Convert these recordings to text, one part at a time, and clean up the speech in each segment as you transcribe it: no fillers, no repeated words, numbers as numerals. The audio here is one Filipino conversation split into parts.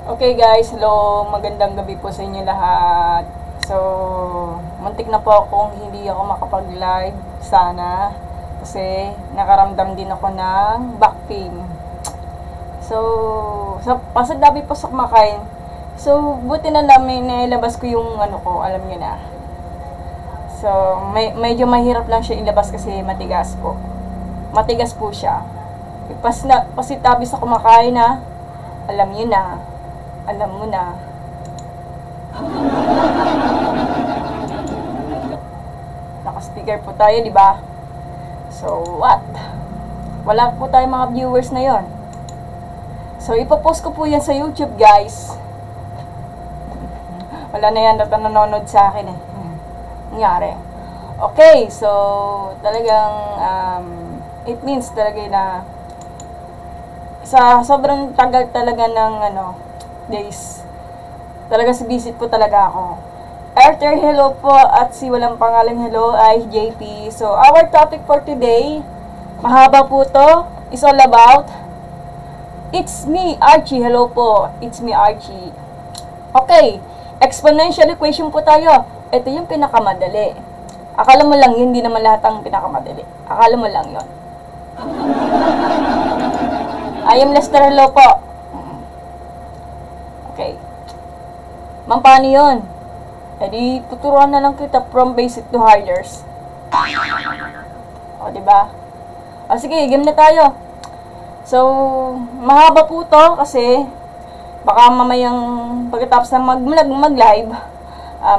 Okay guys, hello, magandang gabi po sa inyo lahat. So, muntik na po akong hindi ako makapag-live sana kasi nakaramdam din ako ng back pain. So, pasadabi po sa kumakain. So, buti na namin nailabas ko yung ano ko, alam niyo na. So, medyo mahirap lang siya ilabas kasi matigas po. Matigas po siya. Pasitabi sa kumakain na, alam niyo na. Alam mo na. Naka-speaker po tayo, di ba? So, what? Wala po tayong mga viewers na yon. So, ipopost ko po yan sa YouTube, guys. Wala na yan na nanonood sa akin eh. Nangyari. Okay, so, talagang, it means talaga na sa sobrang tagal talaga ng, days. Talaga si visit po talaga ako. Arthur, hello po. At si walang pangalang hello ay JP. So, our topic for today, mahaba po to, is all about, it's me, Archie. Hello po. It's me, Archie. Okay. Exponential equation po tayo. Ito yung pinakamadali. Akala mo lang yun, hindi naman lahat ang pinakamadali. Akala mo lang yun. I am Lester, hello po. Okay. Ma'am, paano yun? E di, tuturuan na lang kita from basic to highness. O, diba? O, sige, game na tayo. So, mahaba po to kasi baka mamayang pagkatapos na mag-live,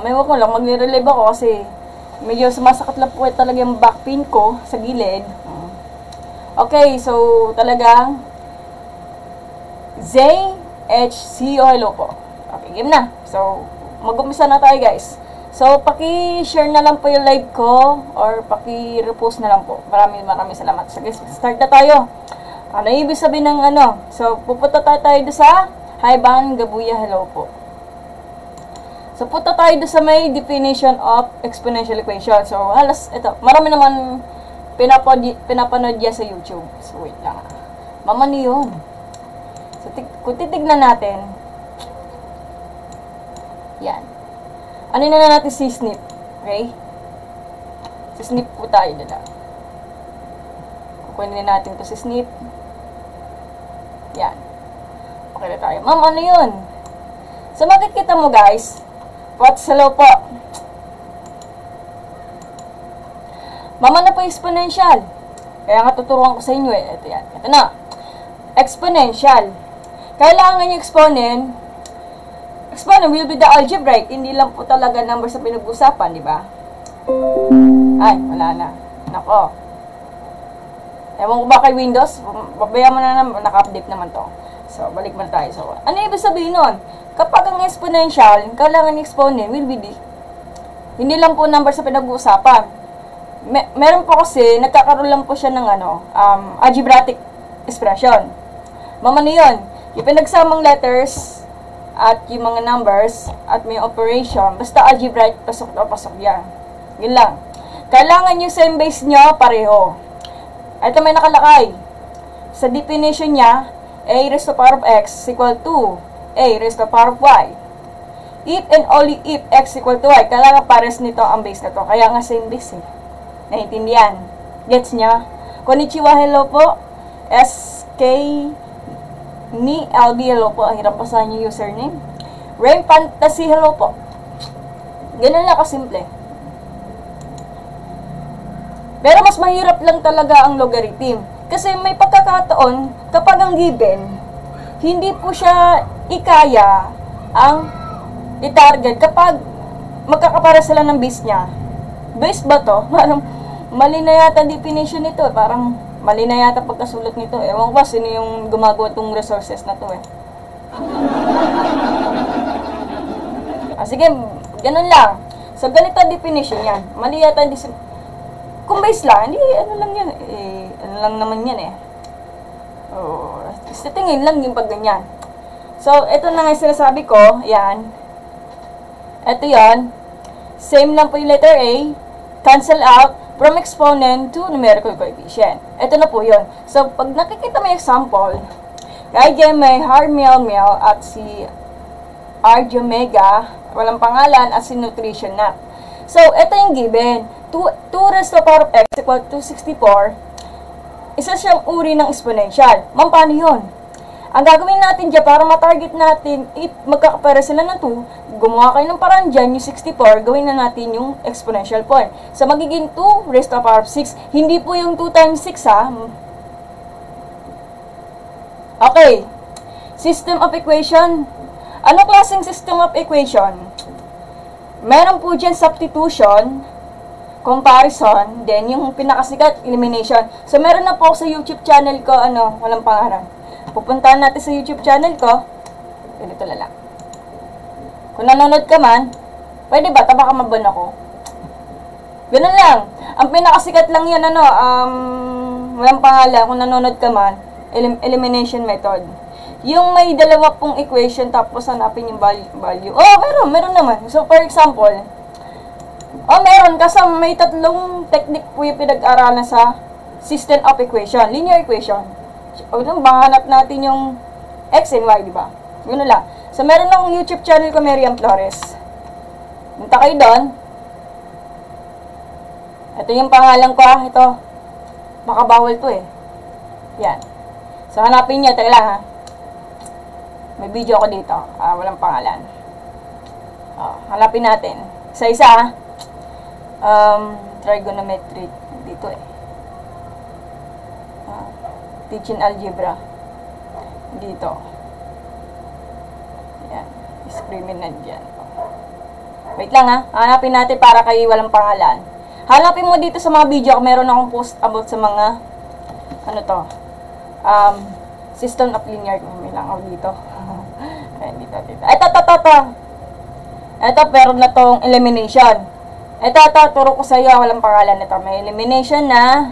may wag ko lang, mag-relive ako kasi medyo sumasakit lang po talaga yung back pain ko sa gilid. Okay, so talagang ZHCO, hello po. Okay, game na. So, mag-umpisa na tayo guys. So, paki-share na lang po yung live ko or paki-repost na lang po. Maraming salamat. So, guys, start na tayo. Ano ibig sabihin ng ano? So, pupunta tayo doon sa Haiban Gabuya, hello po. So, punta tayo doon sa may definition of exponential equation. So, halos, ito, marami naman pinapanood yan sa YouTube. So, wait lang. Mamani yun. So, kung titignan natin, yan. Ano na natin si snip? Okay? Si snip po tayo dala. Kukunin natin to si snip. Yan. Okay na tayo. Ma'am, ano yun? So, makikita mo guys, what's hello po? Mama na po exponential. Kaya nga tuturuan ko sa inyo eh. Ito yan. Ito na. Exponential. Kailangan yung exponent will be the algebraic. Hindi lang po talaga number sa pinag-usapan, di ba? Ay, wala na. Nako. Ewan ko ba kay Windows? Babaya mo na naman. Naka-update naman to. So, balik mo tayo. So, ano ibig sabihin nun? Kapag ang exponential, kailangan yung exponent will be hindi lang po number sa pinag-uusapan. Meron po kasi, nagkakaroon lang po siya ng algebraic expression. Mamano yun? Yung pinagsamang letters at yung mga numbers at may operation, basta algebraic, pasok na pasok yan. Yun lang. Kailangan yung same base nyo, pareho. Ito may nakalakay. Sa definition niya, a raised to the power of x equal to a raised to the power of y. If and only if x equal to y, kailangan pares nito ang base na to. Kaya nga same base eh. Naiintindihan? Gets niya? Konnichiwa, hello po. SK ni LB, hello po. Ang hirap pasahan yung username. Rain Fantasy, hello po. Ganun lang kasimple. Pero mas mahirap lang talaga ang logarithm. Kasi may pagkakataon, kapag ang given, hindi po siya ikaya ang i-target kapag magkakapara sila ng base niya. Base ba to? Parang mali na yata definition nito. Parang mali na yata pagkasulat nito. Ewan ko ba sino yung gumagawa itong resources na to eh. Sige, ganun lang. So, ganito definition yan. Mali yata kung base lang, hindi, ano lang yan eh. Ano lang naman yan eh. Sa tingin lang yung pag ganyan. So, ito na nga yung sinasabi ko. Yan. Ito yan. Same lang po yung letter A. Cancel out. from exponent to numerical coefficient. Ito na po yun. So, pag nakikita mo yung example, Kay Gemma Harmiel at si Arjomega, walang pangalan, at si Nutrition Nut. So, ito yung given. 2 raised to the power of x equal to 64. Isa siyang uri ng exponential. Ma'am, paano yun? Ang gagawin natin dyan, para ma-target natin, if magkakapera sila ng 2, gumawa kayo ng paraan dyan, yung 64, gawin na natin yung exponential point. So, magiging 2 raised to the power of 6. Hindi po yung 2 times 6, ha? Okay. System of equation. Ano klaseng system of equation? Meron po dyan substitution, comparison, then yung pinakasikat, elimination. So, meron na po sa YouTube channel ko, walang pangalan. Pupuntahan natin sa YouTube channel ko. Ganito lang. Kung nanonood ka man, pwede ba? Taba ka mabon ako. Ganun lang. Ang pinakasikat lang yan, walang pangalan. Kung nanonood ka man, elimination method. Yung may dalawa pong equation, tapos hanapin yung value. Oh, meron naman. So, for example, meron. Kasi may 3 technique po yung pinag-aralan sa system of equation. Linear equation. O, hanap natin yung x and y, di ba? Gano'n lang. So, meron akong YouTube channel ko, Miriam Flores. Punta kayo doon. Ito yung pangalan ko, Ito. Baka bawal to, Yan. So, hanapin niyo. Teka lang, May video ko dito. Walang pangalan. Hanapin natin. Isa-isa, trigonometry. Dito, teaching algebra. Dito. Yan. Screenin na dyan. Wait lang, hanapin natin para kayo walang pangalan. Hanapin mo dito sa mga video. Meron akong post about sa mga system of linear. May lang ako dito. Ayan, dito. Ito, pero na tong elimination. Ito, turo ko sa iyo. Walang pangalan nito. May elimination na.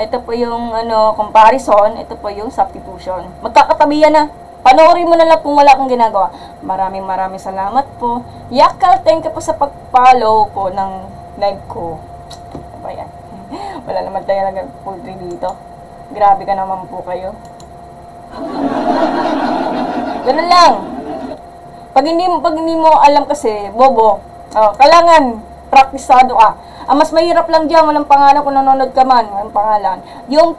Ito po yung comparison. Ito po yung substitution. Magkakatabi yan, Panoorin mo na lang kung wala kang ginagawa. Maraming salamat po. Yakal, thank you po sa pag-follow po ng live ko. Ano ba yan? Wala naman tayo nag-poultry dito. Grabe ka naman po kayo. Ganun lang. Pag hindi mo alam kasi, bobo. Kailangan praktisado ka. Ang mas mahirap lang diyan, walang pangalan kung nanonood ka man, walang pangalan. Yung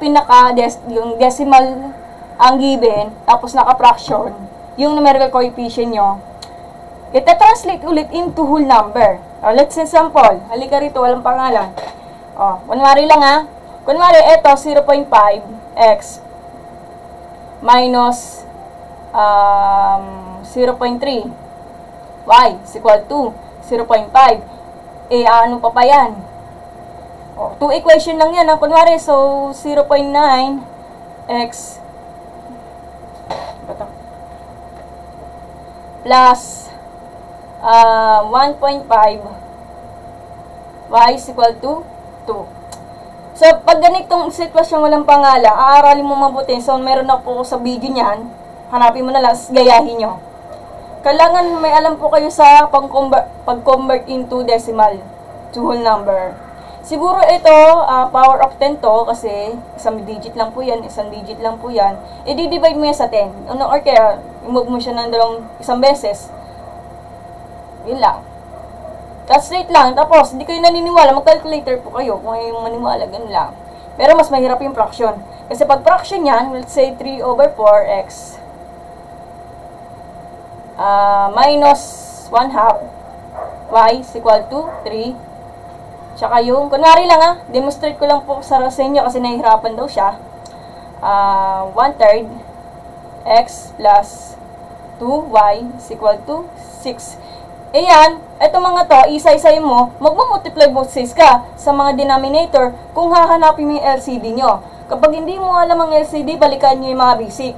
yung decimal ang given, tapos naka-fraction, yung numerical coefficient nyo, ita-translate ulit into whole number. Let's example. Halika rito, walang pangalan. Kunwari lang, Kunwari, ito, 0.5x minus 0.3 y is equal to 0.5. Ano pa yan? 2 equation lang yan. Kunwari, so 0.9x plus 1.5 y is equal to 2. So, pag ganitong sitwasyon walang pangalan, aaralin mo mabuti. So, meron na po sa video niyan. Hanapin mo na lang, gayahin nyo. Kailangan may alam po kayo sa pag-convert into decimal to whole number. Siguro ito, power of 10 to, kasi isang digit lang po yan, i-divide mo yan sa 10. Or kaya, i-move mo siya ng isang beses. Yun lang. Translate lang, tapos, hindi kayo naniniwala, mag-calculator po kayo kung kayo maniwala, ganun lang. Pero mas mahirap yung fraction. Kasi pag fraction yan, let's say 3/4x minus 1/2 y is equal to 3. Tsaka yung, kunwari lang demonstrate ko lang po sa inyo kasi nahihirapan daw siya. 1/3 x plus 2y is equal to 6. Ayan, eto mga to, isa-isayin mo, magmumultiply both sides ka sa mga denominator kung hahanapin mo yung LCD nyo. Kapag hindi mo alam ang LCD, balikan nyo yung mga basic.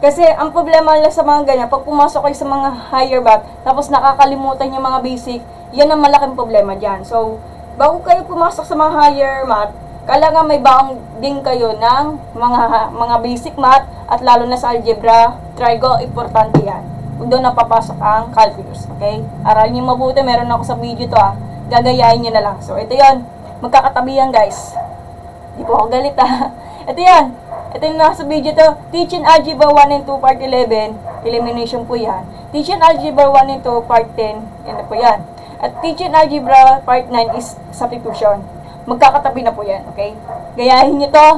Kasi ang problema lang sa mga ganyan, pag pumasok kayo sa mga higher math, tapos nakakalimutan yung mga basic, yan ang malaking problema dyan. So, bago kayo pumasok sa mga higher math, kailangan may baong din kayo ng mga basic math, at lalo na sa algebra, trigo, importante yan. Kung doon napapasok ang calculus, okay? Aralin niyo mabuti, meron ako sa video to gagayahin niyo na lang. So, ito yon, magkakatabi yan guys. Di po ako galit Ito yan, Ito yung nasa video to. Teaching Algebra 1 and 2 part 11. Elimination po yan. Teaching Algebra 1 and 2 part 10. Yan po yan. At Teaching Algebra part 9 is substitution. Magkakatabi na po yan. Okay? Gayahin nyo to.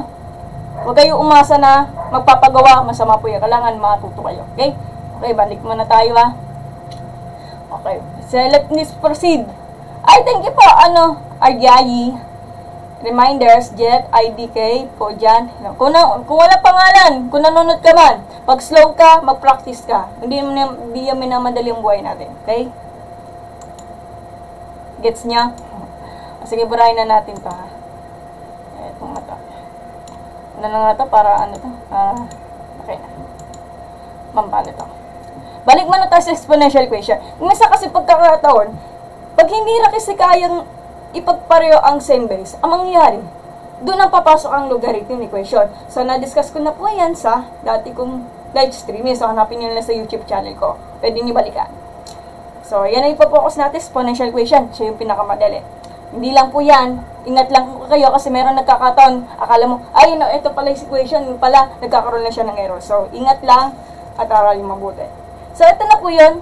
Huwag kayo umasa na magpapagawa. Masama po yan. Kailangan matuto kayo. Okay? Okay, balik muna tayo ha. Okay. So, let's proceed. Ay, thank you po. Aryayi. Reminders, Jet, IDK po dyan. Kung wala pangalan, kung nanonood ka man, pag slow ka, mag-practice ka. Hindi yan minamadali ang buhay natin. Okay? Gets niya? Sige, burahin na natin to ha. Itong mata. Ano na nga to? Para ano to? Okay na. Pampano to. Balik mo na tayo sa exponential equation. Minsan kasi pagkakataon, pag hindi na kasi kayang ipagpareho ang same base, ang mangyayari, doon ang papasok ang logarithm equation. So, na-discuss ko na po yan sa dati kong live streaming. So, hanapin nyo na sa YouTube channel ko. Pwede nyo balikan. So, yan ang ipapokus natin, exponential equation. Siya yung pinakamadali. Hindi lang po yan. Ingat lang kayo kasi meron nagkakataon. Akala mo, ay, no, ito pala yung equation. Yung pala, nagkakaroon na siya ng error. So, ingat lang at aralin mabuti. So, ito na po yun.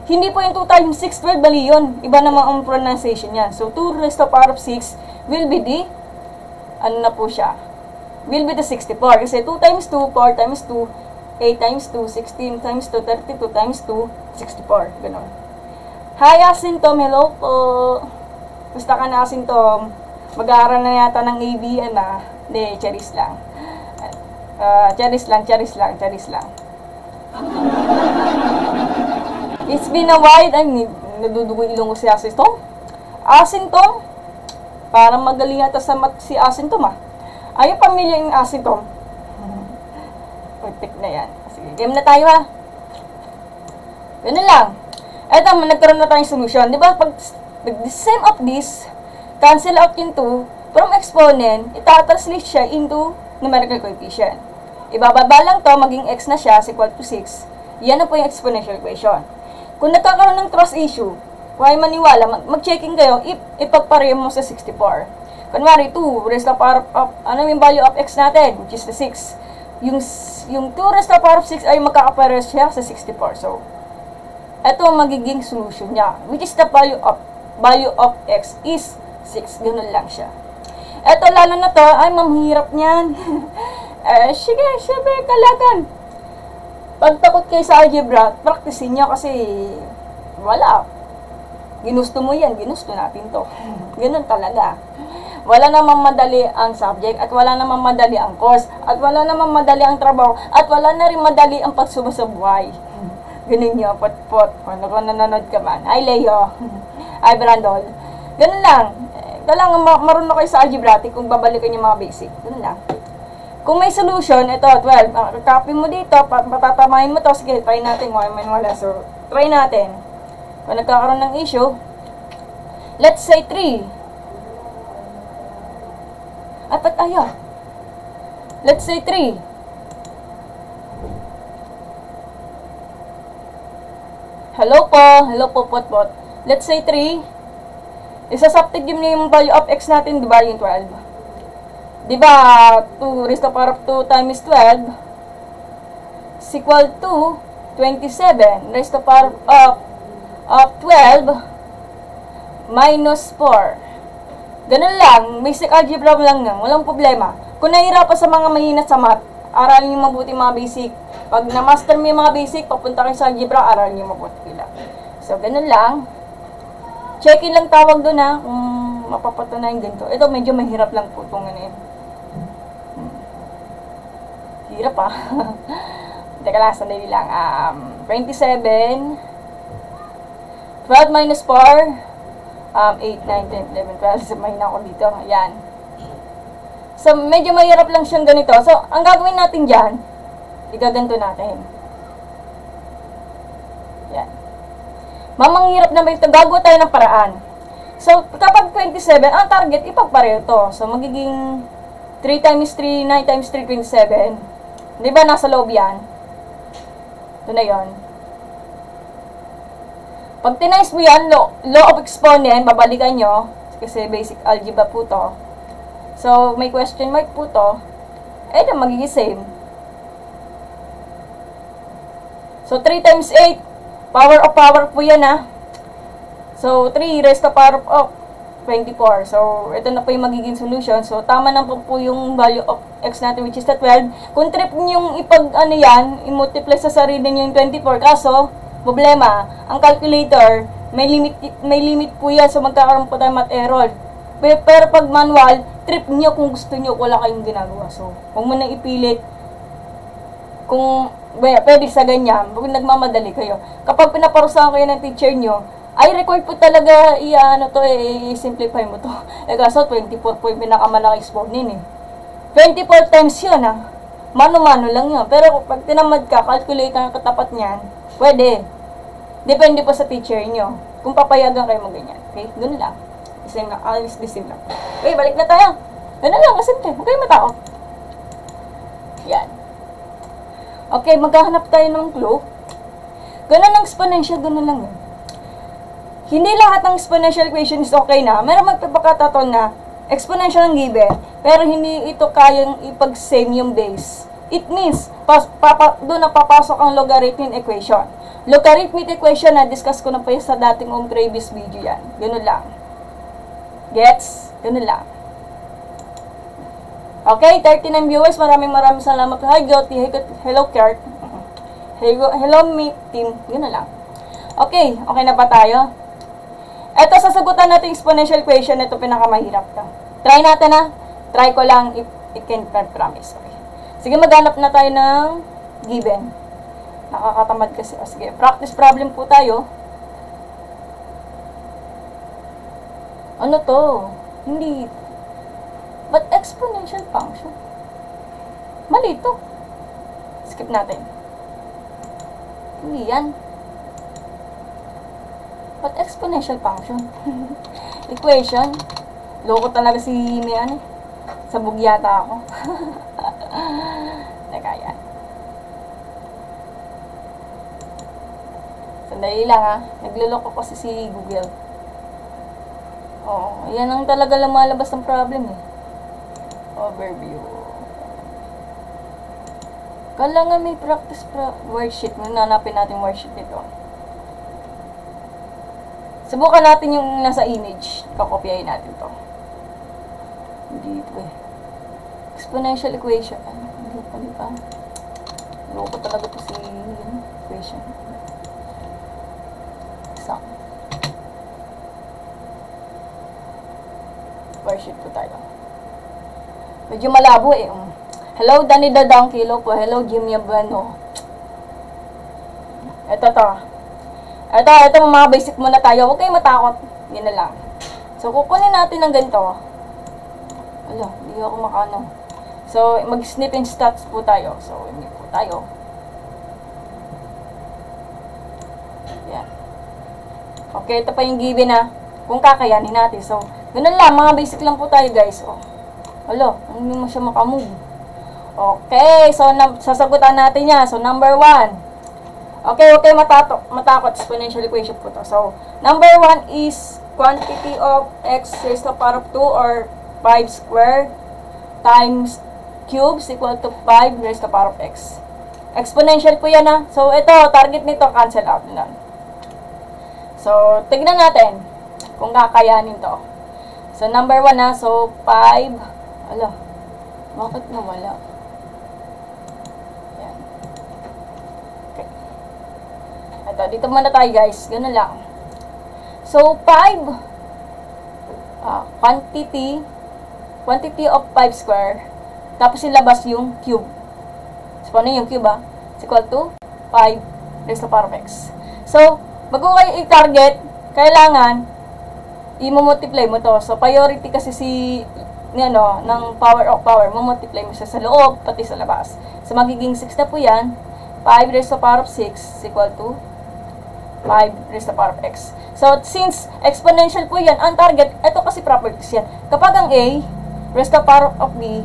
Hindi po yung 2 times 6, 12, bali yun. Iba naman ang pronunciation yan. So, 2 raised to the power of 6 will be the, ano na po siya, will be the 64. Kasi 2 times 2, 4 times 2, 8 times 2, 16 times 2, 32 times 2, 64. Ganun. Hi, Asintom. Hello po. Basta ka na, Asintom. Mag-aaral na yata ng ABN na. Hindi, charis lang. Charis lang. It's been a while. Ay, nadudugo ilong ko si Asintom. Asintom? Parang magaling ata sa mat si Asintom ah. Ay, yung pamilya yung Asintom. Perfect na yan. Sige, game na tayo ha. Ganun lang. Eto, nagkaroon na tayong solution. Di ba, pag the sum of this, cancel out yung 2, from exponent, itatranslate siya into numerical coefficient. Ibababa lang to, maging x na siya, is equal to 6. Yan na po yung exponential equation. Kung nagkakaroon ng trust issue, kung ay maniwala, mag-checking kayo, ipagpareho mo sa 64. Kunwari, 2 raised to the power of, ano yung value of x natin, which is the 6. Yung 2 raised to the power of 6 ay magkakapareho siya sa 64. So, ito ang magiging solution niya, which is the value of x is 6. Ganun lang siya. Ito, lalo na to, ay mamhirap niyan. Sige, syempre, kalagan. Pag takot kayo sa algebra, practicein nyo kasi wala. Ginusto mo yan, ginusto natin to. Ganun talaga. Wala namang madali ang subject, at wala namang madali ang course, at wala namang madali ang trabaho, at wala na rin madali ang pagsuba sa buhay. Ganun nyo, pot-pot. Kung nanonood ka man. Hi, Leo. Hi, Brandol. Ganun lang. Kailangan marunong kayo sa algebraic kung babalikan yung mga basic. Ganun lang. Kung may solution, ito, 12. Copy mo dito, patatamahin mo to. Sige, try natin. Wala. So, try natin. Kung nagkakaroon ng issue, let's say 3. At ayaw. Let's say 3. Hello po, pot. Let's say 3. Isa-substitute niyo yung value of x natin, di ba, yung 12. Diba, 2 raised to the power of 2 times 12 is equal to 27 raised to the power of 12 minus 4. Ganun lang, basic algebra lang yan, walang problema. Kung nahihirapan sa mga mahina sa math, aralin nyo mabuti mga basic. Pag na-master mo yung mga basic, papunta kayo sa algebra, aralin nyo mabuti lang. So, ganun lang. Check-in lang tawag doon ha, kung mapapatunayan ganito. Ito, medyo mahirap lang po itong ano yun. Hirap ha. Teka lang, sandali lang. 27, 12 minus 4, 8, 9, 10, 11, 12. Mahina ko dito. Ayan. So, medyo mahirap lang siyang ganito. So, ang gagawin natin dyan, igaganto natin. Ayan. Mamanghirap naman ito. Gagawa tayo ng paraan. So, kapag 27, ang target, ipagpareho to. So, magiging 3 times 3, 9 times 3, 27. Di ba nasa loob yan? Ito na yun. Pag tinice mo yan, law of exponent, babalikan nyo. Kasi basic algebra po to. So, may question mark po to. eh na magiging same. So, 3 times 8, power po yan ha. So, 3 raised to power of 24. So, ito na po yung magiging solution. So, tama na po yung value of x natin, which is the 12. Kung trip nyo i-multiply sa sarili nyo yung 24. Kaso, problema, ang calculator, may limit po yan. So, magkakaroon po tayo math error. Pero pag manual, trip nyo kung gusto nyo, wala kayong ginagawa. So, huwag mo nang ipilit. Kung pwede sa ganyan, kung nagmamadali kayo. Kapag pinaparusahan kayo ng teacher nyo, ay record po talaga, i-simplify mo to. Kaso 24 po yung pinakamalaki exponent 24 times yun Mano-mano lang yun. Pero pag tinamad ka, calculate ang katapat niyan, pwede. Depende po sa teacher nyo. Kung papayagan kayo mag ganyan. Okay? Doon lang. Same lang. Alis lang. Okay, balik na tayo. Ganun lang, kasimple. Huwag kayong matakot. Yan. Okay, maghahanap tayo ng clue. Ganun ang exponential, ganun lang yun. Hindi lahat ng exponential equation is okay na. Meron magpapakataon na exponential ang given, pero hindi ito kayang ipag-same yung base. It means, doon na papasok ang logarithmic equation. Logarithmic equation na discuss ko na pa sa dating previous video yan. Ganun lang. Gets? Ganun lang. Okay, 39 viewers. Maraming salamat. Hi, Goti. Hello, Kurt. Hello, team. Yun na lang. Okay, okay na ba tayo? Ito, sasagutan natin exponential equation. Ito, pinakamahirap to. Try natin Try ko lang if it can promise. Okay. Sige, maghanap na tayo ng given. Nakakatamad kasi. Sige, practice problem po tayo. Ano to? Hindi. But exponential function. Mali ito. Skip natin. Hindi yan. But exponential function. Equation. Loko talaga si Mian Sabog yata ako. Teka yan. Sandali lang Nagluloko kasi si Google. Oo. Yan ang talaga lumalabas ng problem Overview. Kala nga may practice worksheet. Nanapin natin worksheet dito. Subukan natin yung nasa image. Kakopyahin natin to. Hindi ito Exponential equation. Hindi pa. Loko talaga to si equation. Exact. Worksheet po tayo. Medyo malabo Hello, Danny Dadang Kilo po. Hello, Jimmy Bueno. Ito mga basic muna tayo. Huwag kayong matakot. Yan na lang. So, kukunin natin ng ganito. Hindi ako makano. So, mag-snip and stats po tayo. So, hindi po tayo. Yan. Okay, ito pa yung given kung kakayanin natin. So, ganun lang. Mga basic lang po tayo, guys. Hindi mo siya makamove. Okay, so, sasagutan natin yan. So, number 1. Okay, matakot. Exponential equation po to. So, number 1 is quantity of x raised to the power of 2 or 5 squared times cubes equal to 5 raised to the power of x. Exponential po yan So, ito, target nito, cancel out na. So, tignan natin kung kakayanin to. So, number 1 So, 5. Bakit nawala? Yan. Okay. Ito, dito muna tayo guys. Ganun lang. So, 5. Quantity of 5 square. Tapos ilabas yung cube. So, paano yung cube It's equal to 5 raised to the power of x. So, bago kayo i-target, kailangan i-multiply mo to. So, priority kasi ng power of power, multiply mo siya sa loob, pati sa labas. So, magiging 6 na po yan. 5 raised to the power of 6 is equal to 5 raised to the power of x. So, since exponential po yan, ang target, ito kasi properties yan. Kapag ang a raised to the power of b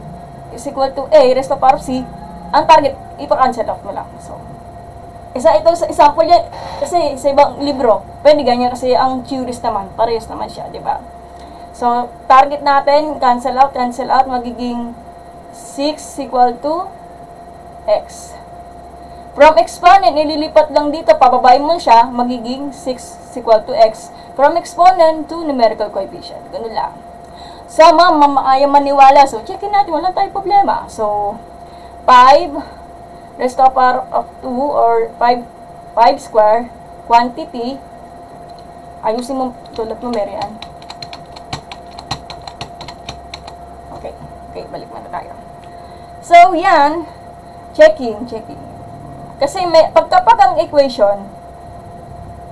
is equal to a raised to the power of c, ang target, ipa-cancel off mo lang. So, ito sa example yan, kasi sa ibang libro, pwede ganyan kasi ang theories naman, parehas naman siya, di ba? So, target natin, cancel out, magiging 6 equal to x. From exponent, nililipat lang dito, pababayin mo siya, magiging 6 equal to x. From exponent to numerical coefficient. Ganun lang. So, ayaw maniwala. So, checkin natin. Wala tayong problema. So, 5 raised to the power of 2 or 5 square quantity. Ayusin mo, tulad mo, Marian. Okay. Okay, balik na tayo. So, yan. Checking. Kasi pagkapag ang equation,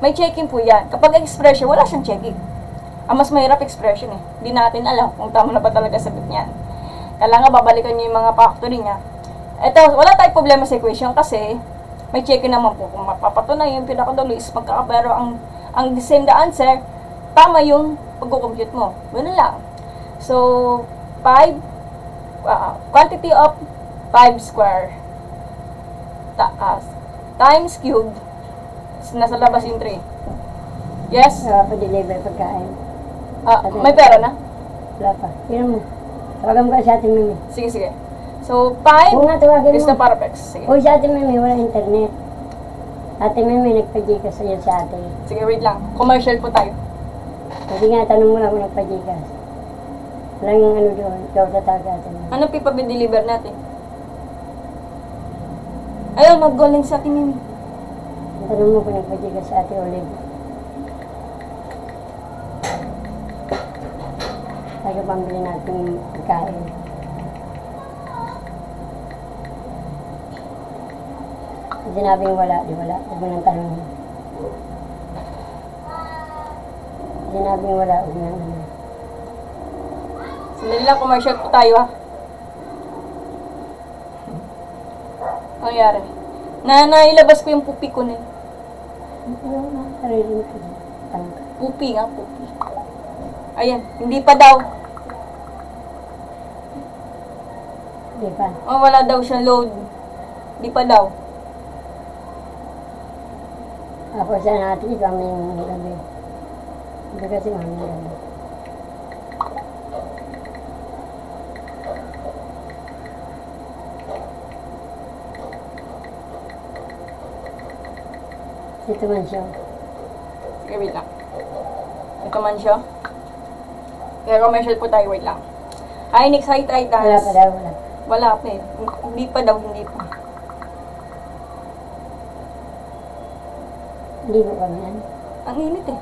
may checking po yan. Kapag expression, wala siyang checking. Ang mas mahirap expression eh. Hindi natin alam kung tama na ba talaga sagot niyan. Kailangan babalikan niyo yung mga factory niya. Ito, wala tayong problema sa equation kasi may checking naman po. Kung mapapatunay yung pinakadulo is magkakapero ang same the answer, tama yung pag-compute mo. Ganun lang. So, 5, quantity of 5 square times cube, nasa labas yung 3. Yes? Pa-deliver pagkain. May pera na? Wala pa. Yun mo. Tawagan mo ka sa ating Mimi. Sige. So, 5 Oo nga, tawagin is mo. the parapex. Sige. O sa ating Mimi, wala internet. Ate Mimi, nagpa-Gcash sa'yo sa ate. Sige, wait lang. Commercial po tayo. Pwede nga, tanong mo lang kung nagpa-Gcash. Walang ano doon, ikaw tatawag ate Mimi. Ano pipa-deliver natin? Ayun, mag-goal sa atin Mimi. Tanong mo kung nagpa-Gcash sa ate Olive. Tayo pambili natin pagkain. Sinabing wala, di wala. Huwag mo nang tanongin. Sinabing wala, huwag mo nang tanongin. Sandali lang, commercial po tayo ha. Ano nangyari? Nailabas ko yung pupi ko na yun. Ano na, sarili ko. Pupi nga, pupi. Ayan, hindi pa daw. Di pa. Oh, wala daw siya load. Hindi pa daw. Ako siya natin, ikaw may gabi. Hindi kasi mami gabi. Ito man siya. Sige, wait lang. Ito man siya. Kaya commercial po tayo, wait lang. Hi, next hi, try Wala dance. pa daw, wala. Wala pa eh. Hindi pa daw, hindi pa. Ligo kami yan. Ang init eh.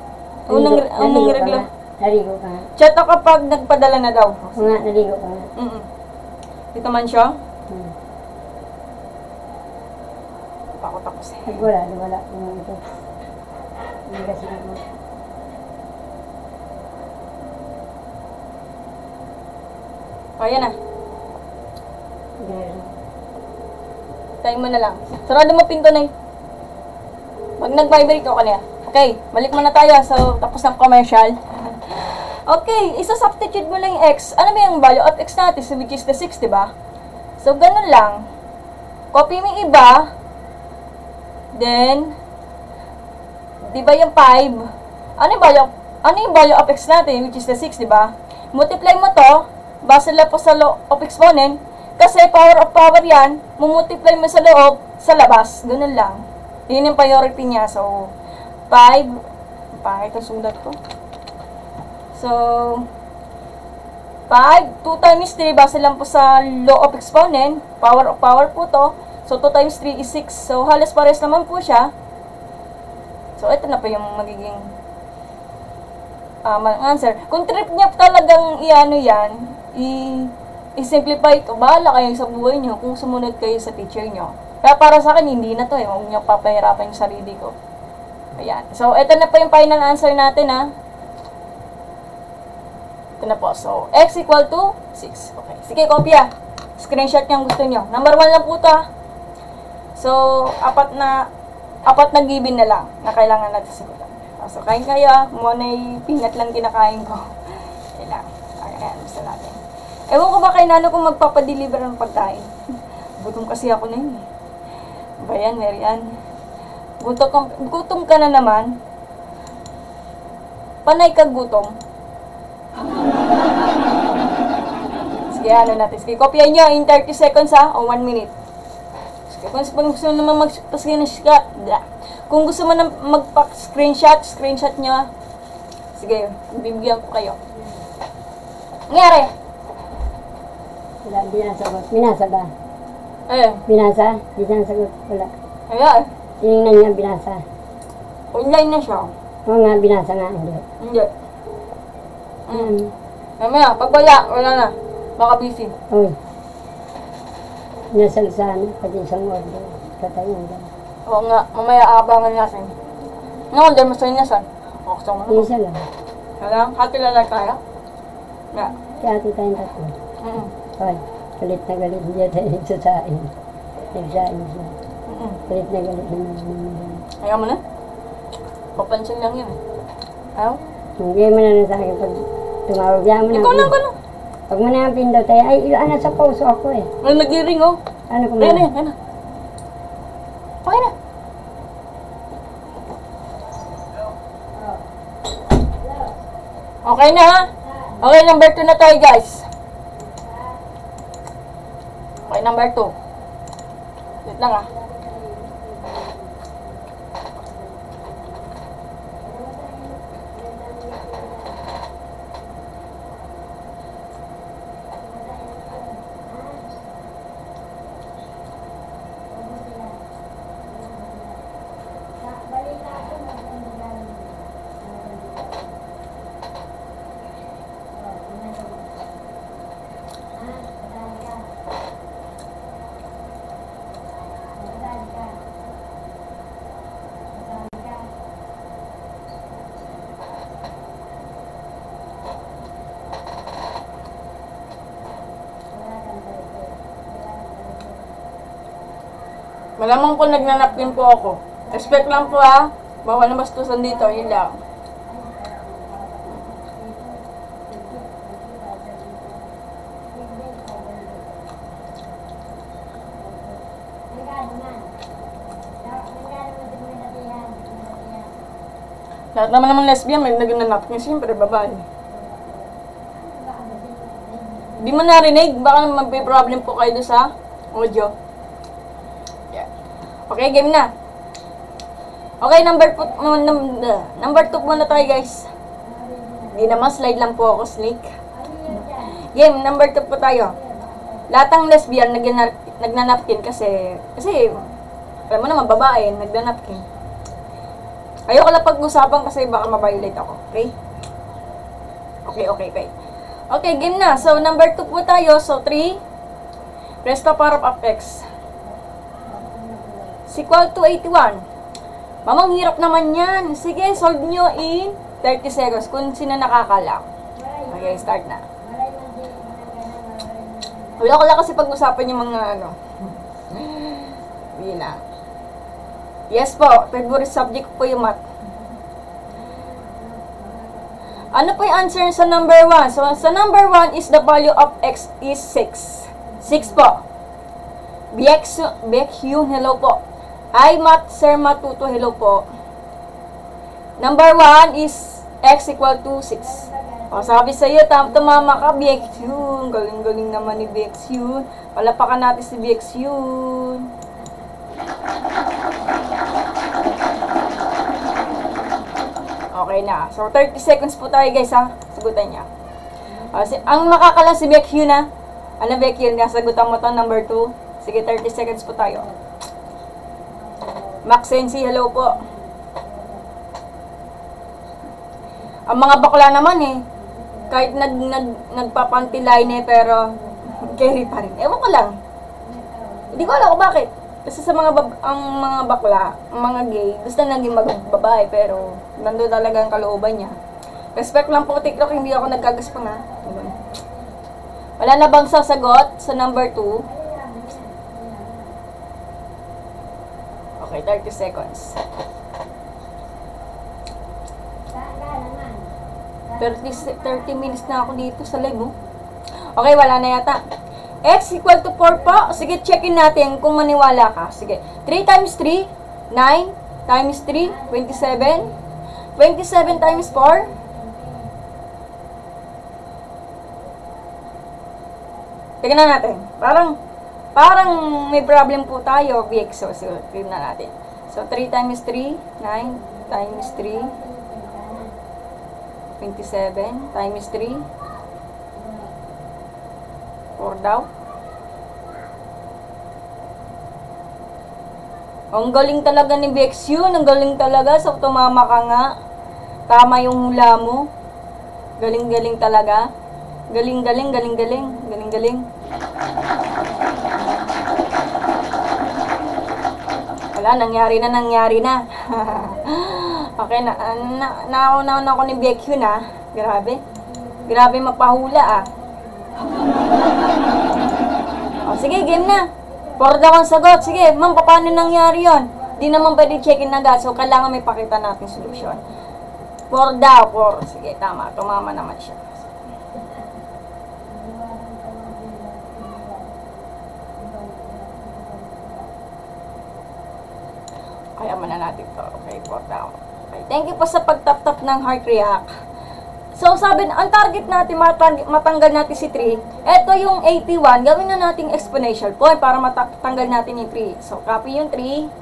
Unang regla. Naligo ka nga. Chat ako kapag nagpadala na daw. Oo nga, naligo ka nga. Dito man siya. Hmm. Ako tapos eh. Pag wala, di wala. Ito. Hindi kasi ako. O, yan na. Ganun. Tayo mo na lang. Sarado mo pinto na eh. Pag nag-vibrate ako kanina. Okay, balik muna tayo. So, tapos ng commercial. Okay, isa-substitute mo lang yung x. Ano ba yung value of x natin? So, which is the 6, diba? So, ganun lang. Copy mo yung iba. Then, diba yung 5? Ano yung value of x natin? Which is the 6, diba? Multiply mo to. Base lang po sa law of exponent. Kasi power of power yan. Mumultiply mo sa loob, sa labas. Ganun lang. Yun yung priority niya. So, 5. Pangit ang sulat ko. So, 5. 2 times 3. Base lang po sa law of exponent. Power of power po to. So, 2 times 3 is 6. So, halos pares naman po siya. So, ito na po yung magiging answer. Kung trip niya talagang i-ano yan, i-simplify ito, bahala kayo sa buhay niyo kung sumunod kayo sa teacher niyo. Kaya para sa akin, hindi na to eh. Huwag niyo papahirapan yung sarili ko. Ayan. So, ito na po yung final answer natin ha. Ito na po. So, x equal to 6. Okay. Sige, kopya. Screenshot yung gusto niyo. Number 1 lang po to ha. So, apat na given na lang na kailangan natin sagutan. So, kain kayo. Muna yung peanut lang kinakain ko. Kailangan. Ayan, gusto natin. Ewan ko ba kay Nano kung magpapadeliver ng pagkain. Gutom kasi ako na yun eh. Ba yan, Marian? Gutom ka na naman. Panay ka gutom. Sige, ano natin. Sige, kopya nyo in 30 seconds ha, o 1 minute. Sige, kung gusto mo naman mag-screenshot, kung gusto mo na mag-screenshot, screenshot nyo ha. Sige, bibigyan ko kayo. Nangyari? Wala, di nasagot. Binasa ba? Binasa? Di nasagot. Wala. Ayan. Tinignan niya, binasa. Online na siya. Oo nga, binasa nga. Hindi. Hindi. Mamaya, pag wala na. Baka busy. Uy. Nasal sa ano, pati isang order. Katayin ka. Oo nga, mamaya aabangan natin. Order mo sa inasan? O, kasama mo. Isa lang. Alam, hati lang kaya? Yeah. Kaya ati tayong tatlo. Hoy, galit na galit. Hindi tayo nagsasain. Nagsain siya. Galit na galit na. Ayaw mo na? Papansin lang yun eh. Ayaw? Hindi mo na sa akin pag tumawag. Yan mo na. Ikaw lang ka na. Pag mo na ang pindot tayo, ay ilaan na sa puso ako eh. Ay, nag-ring oh. Ano ko Ayan na, ayan na. Okay na. Okay na ha? Okay, number 2 na tayo guys. Okay, number 2. Wait lang ah. Malamang po nagnanapkin po ako. Expect lang po ha. Bawal na bastusan dito. Yun lang. Lahat naman lesbian, may nagnanapkin. Siyempre, babae. Di mo narinig? Baka may problem po kayo doon sa audio. Okay, game na. Okay, number 2 muna tayo, guys. Hindi naman, slide lang po ako, sneak. Game, number 2 po tayo. Lahat ng lesbian nagnanapkin kasi, alam mo naman, babae, nagnanapkin. Ayoko lang pag-usapan kasi baka mabiolate ako, okay? Okay. Okay, game na. So, number 2 po tayo. So, 3. Press the power of X. Is equal to 81. Mamang hirap naman yan. Sige, solve nyo in 30 seconds kung sino nakakalam. Okay, start na. Wala ko lang kasi pag-usapan yung mga ano. Hindi na. Yes po, favorite subject po yung math. Ano po yung answer sa number 1? So, sa number 1 is the value of x is 6. 6 po. BXU, hello po. Hi, Matt, Sir Matuto, hello po. Number 1 is x equal to 6. O, sabi sa iyo, tumama ka, BXU. Galing-galing naman ni BXU. Palapakan natin si BXU. Okay na. So, 30 seconds po tayo, guys, ha? Sagutan niya. Ang makakalang si BXU na. Ano, BXU? Sagutan mo to, number 2. Sige, 30 seconds po tayo. Maxensi, hello po. Ang mga bakla naman kahit nagpapantilay pero carry pa rin. Ewan ko lang. Hindi ko alam kung bakit. Kasi sa mga bakla, ang mga gay, gusto naging magbabae pero nandun talaga ang kalooban niya. Respect lang po TikTok, hindi ako nagkagaspang ha. Wala na bang sasagot sa number 2? Okay, 30 seconds. 30 minutes na ako dito sa live, oh. Okay, wala na yata. X equal to 4 po. Sige, checkin natin kung maniwala ka. Sige, 3 times 3, 9 times 3, 27. 27 times 4. Tingnan natin. Parang may problem po tayo, BX. So, tingnan natin. So, 3 times 3, 9 times 3, 27 times 3, 4 daw. Ang galing talaga ni BX yun. Ang galing talaga. So, tumama ka nga. Tama yung hula mo. Galing-galing talaga. Galing-galing. Wala, nangyari na. Okay, naunaw ako ni BX yun Grabe. Grabe mapahula O, sige, game na. 4 daw ang sagot. Sige, ma'am, paano nangyari yon? Di naman pwede check-in agad. So, kailangan may pakita natin solusyon. 4 daw. 4. Sige, tama. Tumama naman siya. Kaya muna natin to. Okay, 4 daw. Okay. Thank you po sa pag-tap-tap ng heart react. So, sabi na, ang target natin, matanggal natin si 3. Ito yung 81. Gawin na natin exponential point para matanggal natin yung 3. So, copy yung 3.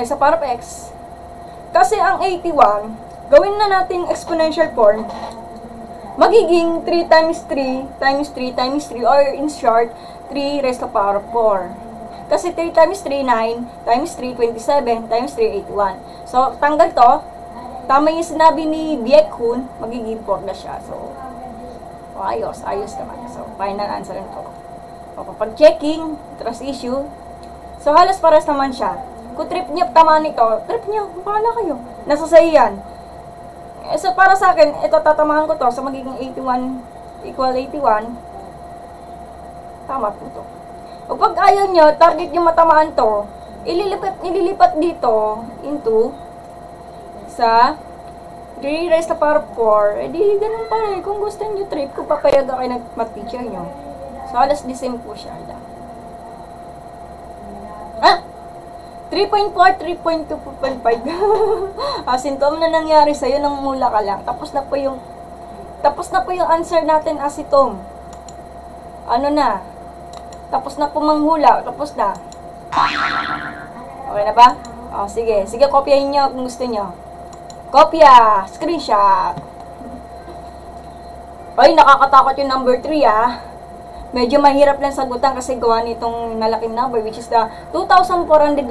Sa para x. Kasi ang 81, gawin na natin exponential form. Magiging 3 times 3 times 3 times 3. Or in short, 3 raised to the power of 4. Kasi 3 times 3, 9. Times 3, 27. Times 3, 81. So, tanggal to. Tama yung sinabi ni Biek Hun, magiging 4 na siya. So, ayos naman. So, final answer nito. O, kapag checking, trust issue. So, halos pares naman siya. Kung trip niya, tama nito, trip niya, bahala kayo. Nasa sa'yo yan. So, para sa akin, ito tatamahan ko to. So, magiging 81 equal 81. Tama po to. O, pag ayaw nyo, target nyo matamaan to, ililipat dito into sa 3 raised to the power of 4, edi ganun pa rin. Kung gusto nyo trip, kung papayag kayo ng mag-teacher nyo. So, halos the same po siya. 3.4, 3.2, 4.5. Asintom na nangyari sa'yo nang mula ka lang. Tapos na po yung answer natin, asintom. Ano na? Tapos na po manghula. Tapos na. Okay na ba? O, sige. Sige, kopyahin nyo kung gusto nyo. Kopya! Screenshot! Ay, nakakatakot yung number 3 Medyo mahirap lang sagutan kasi gawa nitong nalaking number which is the 2,401.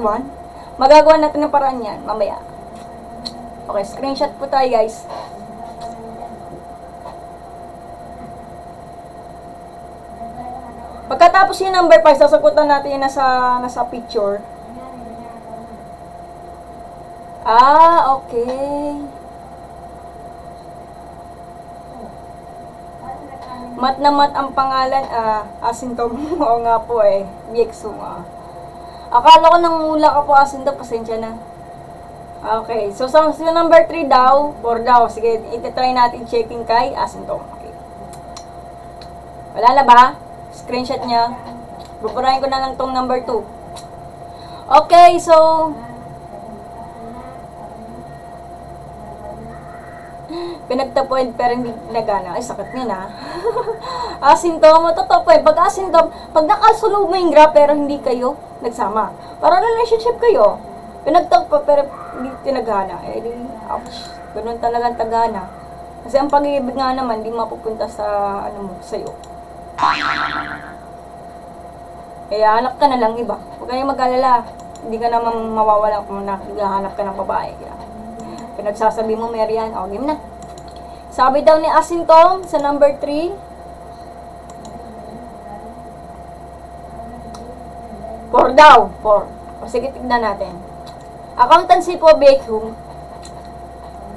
Magagawa natin ng paraan yan mamaya. Okay, screenshot po tayo guys. Pagkatapos yung number 5, sasagutan natin yung nasa picture. Okay. Mat na mat ang pangalan, asintom. Oo nga po BX Akala ko nang mula ka po, asintom, pasensya na. Okay, so sa number 3 daw, 4 daw. Sige, itatry natin checking kay asintom. Okay. Wala na ba? Screenshot niya. Buburahin ko na lang tong number 2. Okay, so pinagtapuin pero hindi nagana. Ay, sakit nga na. Asintom, totoo po pag asintom, pag nakasulog mo yung graph pero hindi kayo nagsama. Para relationship kayo. Pinagtapo pero hindi tinagana. Ouch. Ganun talagang tagana. Kasi ang pag-ibig nga naman, hindi mapupunta sa, sa'yo. Kaya hanap ka na lang iba. Huwag kayong mag-alala. Hindi ka naman mawawala kung naghahanap ka ng babae. Kaya, pinagsasabi mo, Marian, game na. Sabi daw ni Asintom sa number 3. 4 daw. 4. O sige, tignan natin. Accountancy po, Bekhum.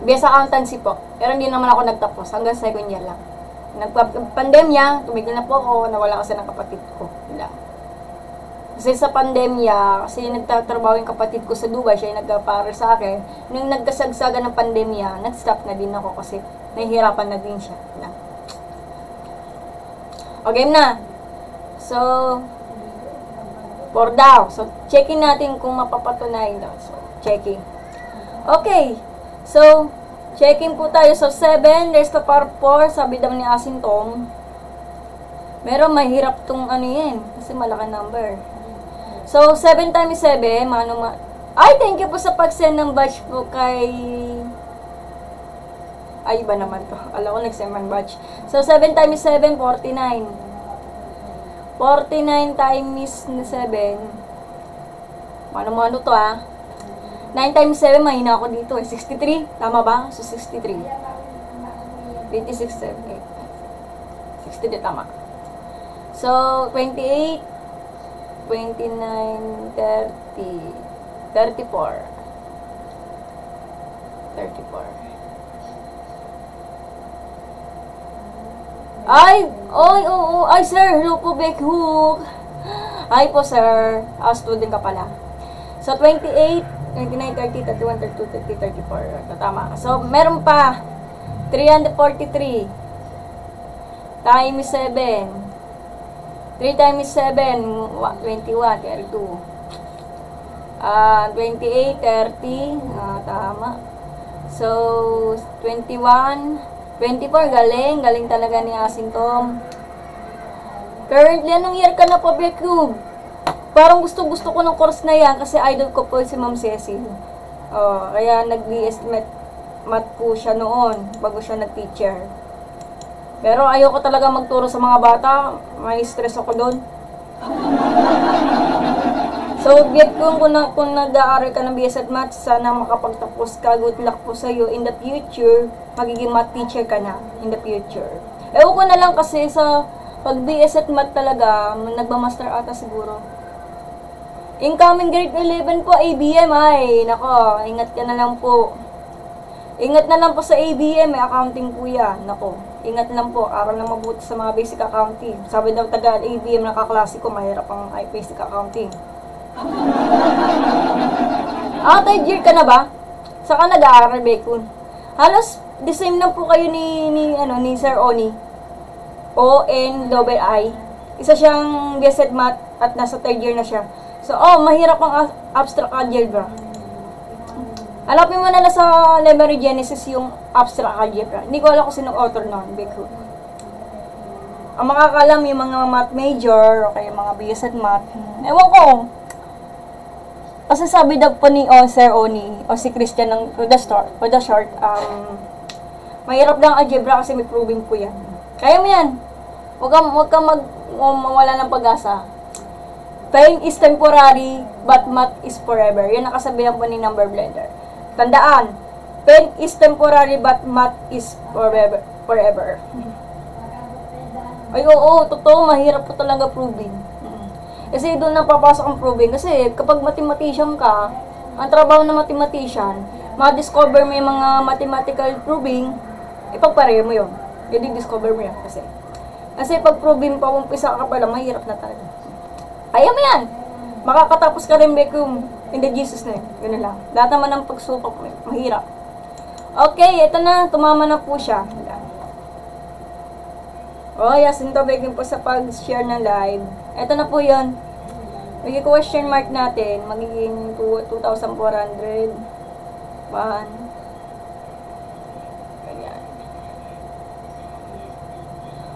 BS accountancy po. Pero hindi naman ako nagtapos. Hanggang second year lang. Nagpa-pandemya, tumigil na po ako. Nawala kasi ng kapatid ko. Wala. Kasi sa pandemya, kasi nagtatrabaho yung kapatid ko sa Dubai, siya yung nagpa-para sa akin. Nung nagkasagsaga ng pandemya, nag-stop na din ako kasi nahihirapan na din siya. O, game na. So, 4 daw. So, checking natin kung mapapatunayan daw. So, checking. Okay. So, checking po tayo. So, 7 raised to power 4, sabi daw ni Asintom. Meron mahirap tong ano yan. Kasi malaki number. So, 7 times 7, ay, thank you po sa pag-send ng batch po kay... Ay, iba naman to. Alam ko nag-send ng batch. So, 7 times 7, 49. 49 times 7. Mano-mano to, 9 times 7, mahina ako dito, 63. Tama ba? So, 63. 26, 7, 8. 63, tama. So, 28, 29, 30, 34. 34. Ay, oo, ay sir, hello po, Beck Hook. Hi po sir, student ka pala. So, 28, 29, 30, 31, 32, 30, 34. Tama. So, meron pa, 343 times 7. 3 times 7, 21, 32. 28, 30, tama. So, 21, 24, galing talaga ni Asing Tom. Currently, anong year ka na po, Becube? Parang gusto ko ng course na yan kasi idol ko po si Ma'am Cecil. Kaya nag-BS math po siya noon, bago siya nag-teacher. Pero ayoko talaga magturo sa mga bata, may stress ako doon. So, get kung nag-aaral ka ng BS at Math, sana makapagtapos ka. Good luck po sa'yo. In the future, magiging math teacher ka na. In the future. Ewan ko na lang kasi sa pag BS at Math talaga, nagmamaster ata siguro. Incoming grade 11 po, ABM. Ay, nako, ingat ka na lang po. Ingat na lang po sa ABM, may accounting po yan. Nako, ingat lang po, aral na mabuti sa mga basic accounting. Sabi daw taga ABM na kaklase ko, mahirap ang basic accounting. Third year ka na ba? Saka nag-aaral, Bekun? Halos, the same lang po kayo ni Sir Oni. O-N-I. Isa siyang BS Math at nasa third year na siya. So, mahirap ang abstract algebra. Alapin mo na lang sa Lemery Genesis yung abstract algebra. Hindi ko alam kung sino author nun, Bekun. Ang makakalam yung mga math major, o kaya mga BS at Math. Ewan ko. Kasi sabi daw po ni Sir Oni, o si Christian ng for the short, mahirap lang algebra kasi may proving po yan. Kaya mo yan. Huwag kang mawala ng pag-asa. Pain is temporary, but math is forever. Yan nakasabihan po ni Number Blender. Tandaan, pain is temporary, but math is forever. Ay, oo, totoo, mahirap po talaga proving. Kasi doon na papasok ang proving. Kasi kapag mathematician ka, ang trabaho ng mathematician, ma-discover mo yung mga mathematical proving, ipagpareho mo yun. I-discover mo yan kasi. Kasi pag proving pa, umpisa ka pala, mahirap na talaga. Kaya mo yan! Makakatapos ka rin, Bekum, in the Jesus name. Yun lang. Lahat naman ng pagsupok, mahirap. Okay, ito na. Tumama na po siya. Yasin to, Bekum po sa pag-share ng live. Ito na po yun. Magiging question mark natin. Magiging 2,400. 1. Ganyan.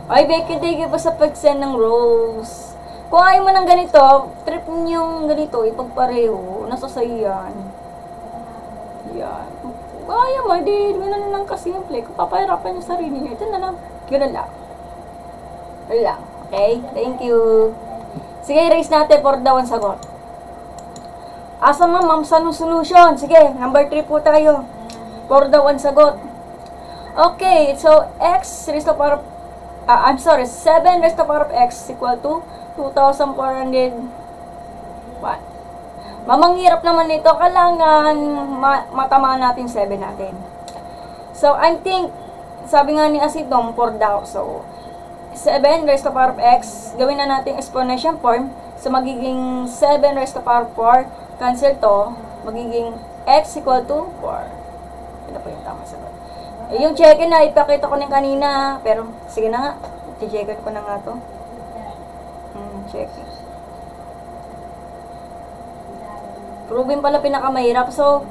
Ay, Becky, thank you po sa pag-send ng rose. Kung ayaw mo ng ganito, trip niyong ganito, ipagpareho. Nasa sa'yo yan. Yan. Kung ayaw mo, di gano'n lang kasimple. Kung papahirapan yung sarili niyo, ito na lang. Gano'n lang. Gano'n lang. Okay? Thank you. Sige, erase natin for the one sagot. Asa ma'am, solution. Sige, number 3 po tayo. For the one sagot. Okay, so x raised to power of, 7 raised to power of x equal to 2,401. Mamanghirap naman nito. Kailangan matamaan natin 7 natin. So, I think, sabi nga ni Asidong, 4 daw. So, 7 raised to power of x, gawin na natin exponential form. So, magiging 7 raised to power of 4. Cancel to. Magiging x equal to 4. Ito po yung tama sagot. Yung check-in na, ipakita ko na kanina. Pero, sige na nga. I-check-in ko na nga to. Check-in. Proving pala pinakamahirap. So,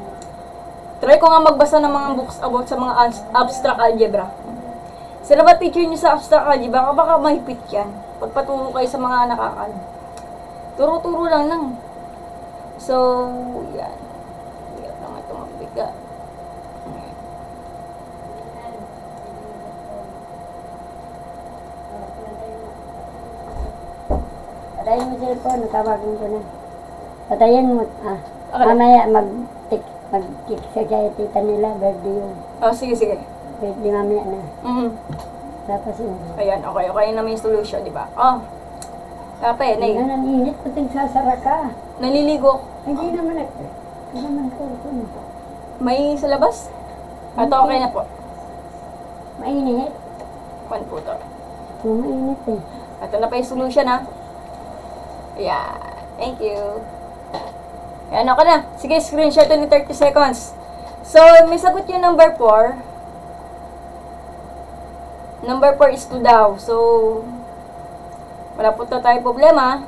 try ko nga magbasa ng mga books about sa mga abstract algebra. Sila ba teacher nyo sa abstract algebra? Baka mahipit yan. Pagpaturo kayo sa mga nakakano. Turo-turo lang. So, yan. Hirap naman ito magbiga. Patayin mo cellphone, tawagin ko na. Patayin mo, Okay. mamaya mag-kick sa kaya tita nila, birthday yun. Oh, sige. Birthday mamaya na. Tapos yun. Ayan, okay na may solution, di ba? Oh. Kape, Hindi nay. na init, pating sasara ka. Naliligo. Hindi naman ko. May sa labas? Ito, okay na po. Mainit. Kwan po to. Mainit eh. Ito na pa yung solution, ha? Ayan. Thank you. Ayan, okay na. Sige, screenshot to ni 30 seconds. So, may sagot yung number 4. Number 4 is 2 daw. So, wala po tayo problema.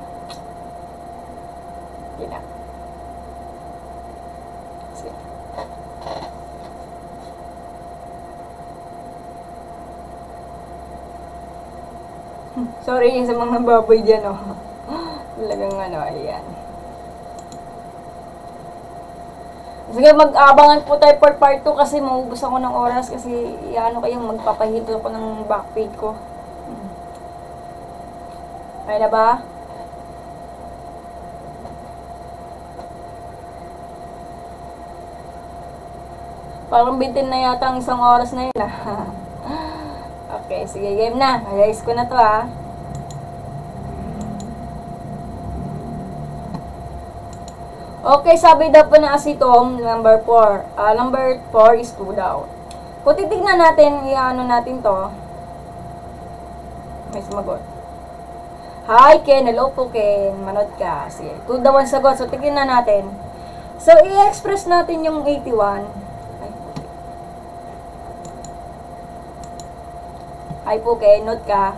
Yun na. Sige. Sorry sa mga baboy dyan, oh. Talagang ayan. Sige, mag-abangan po tayo for part 2 kasi maubos ako ng oras kasi kayong magpapahinto ko ng backpaid ko. Kaya na ba? Parang bitin na yata ang isang oras na yun, Okay, sige, game na. Ayos ko na to, Okay, sabi daw po na acetom, number 4. Number 4 is 2 daw. Kung titignan natin, natin to. May sumagot. Hi, Ken. Hello po, Ken. Manod ka. Sige, 2 daw ang sagot. So, tignan natin. So, i-express natin yung 81. Hi po, Ken. Note ka.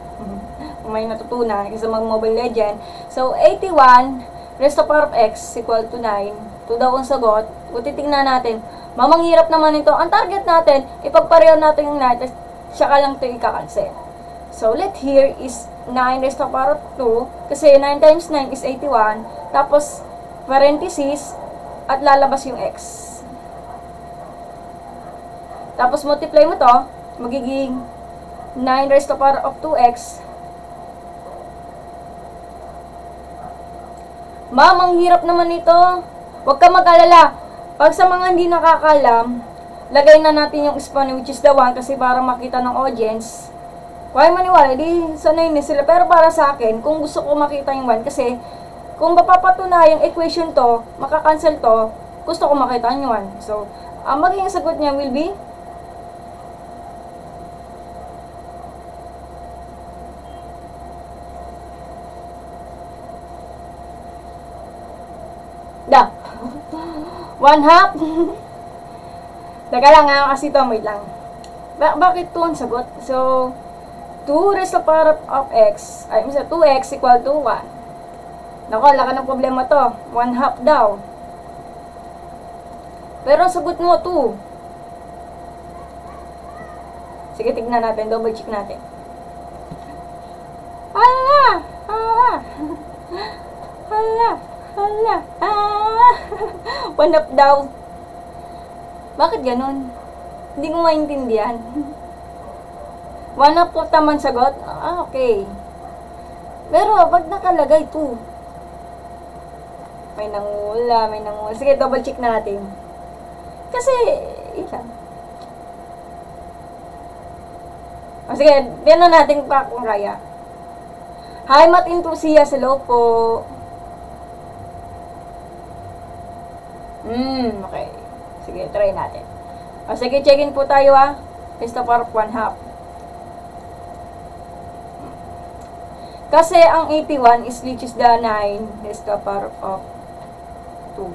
Kung may natutunan kasi mag-Mobile Legend. So, 81 raised to power of x equal to 9. 2 daw ang sagot. Kung titignan natin, mamanghirap naman ito. Ang target natin, ipagpareho natin yung 9, saka lang ito ika-cancel. So, let here is 9 raised to power of 2, kasi 9 times 9 is 81, tapos, parenthesis, at lalabas yung x. Tapos, multiply mo to, magiging 9 raised to power of 2x. Ma'am, ang hirap naman ito. Huwag ka mag-alala. Pag sa mga hindi nakakalam, lagay na natin yung exponent which is the 1 kasi para makita ng audience. Huwag maniwala, di sanay na sila. Pero para sa akin, kung gusto ko makita yung 1 kasi kung mapapatunayan yung equation to, makakancel to, gusto ko makita yung 1. So, ang magiging sagot niya will be da. 1/2. Teka lang kasi ito, wait lang. Bakit 2 ang sagot? So, 2 raised to the power of x, 2x equal to 1. Naku, laka ng problema to. 1/2 daw. Pero ang sagot mo, 2. Sige, tignan natin. Double check natin. Hala! 1/2 daw. Bakit ganun? Hindi ko maintindihan. 1/2 po tamang sagot? Okay. Pero, pag nakalagay 2. May nangula. Sige, double check natin. Kasi, ilan? Sige, diyan na natin pa kung kaya. Hi, Math Enthusiast. Hello po. Okay. Sige, try natin. Sige, check-in po tayo Raised to power of 1/2. Kasi ang 81 is which is the 9 raised to power of 2.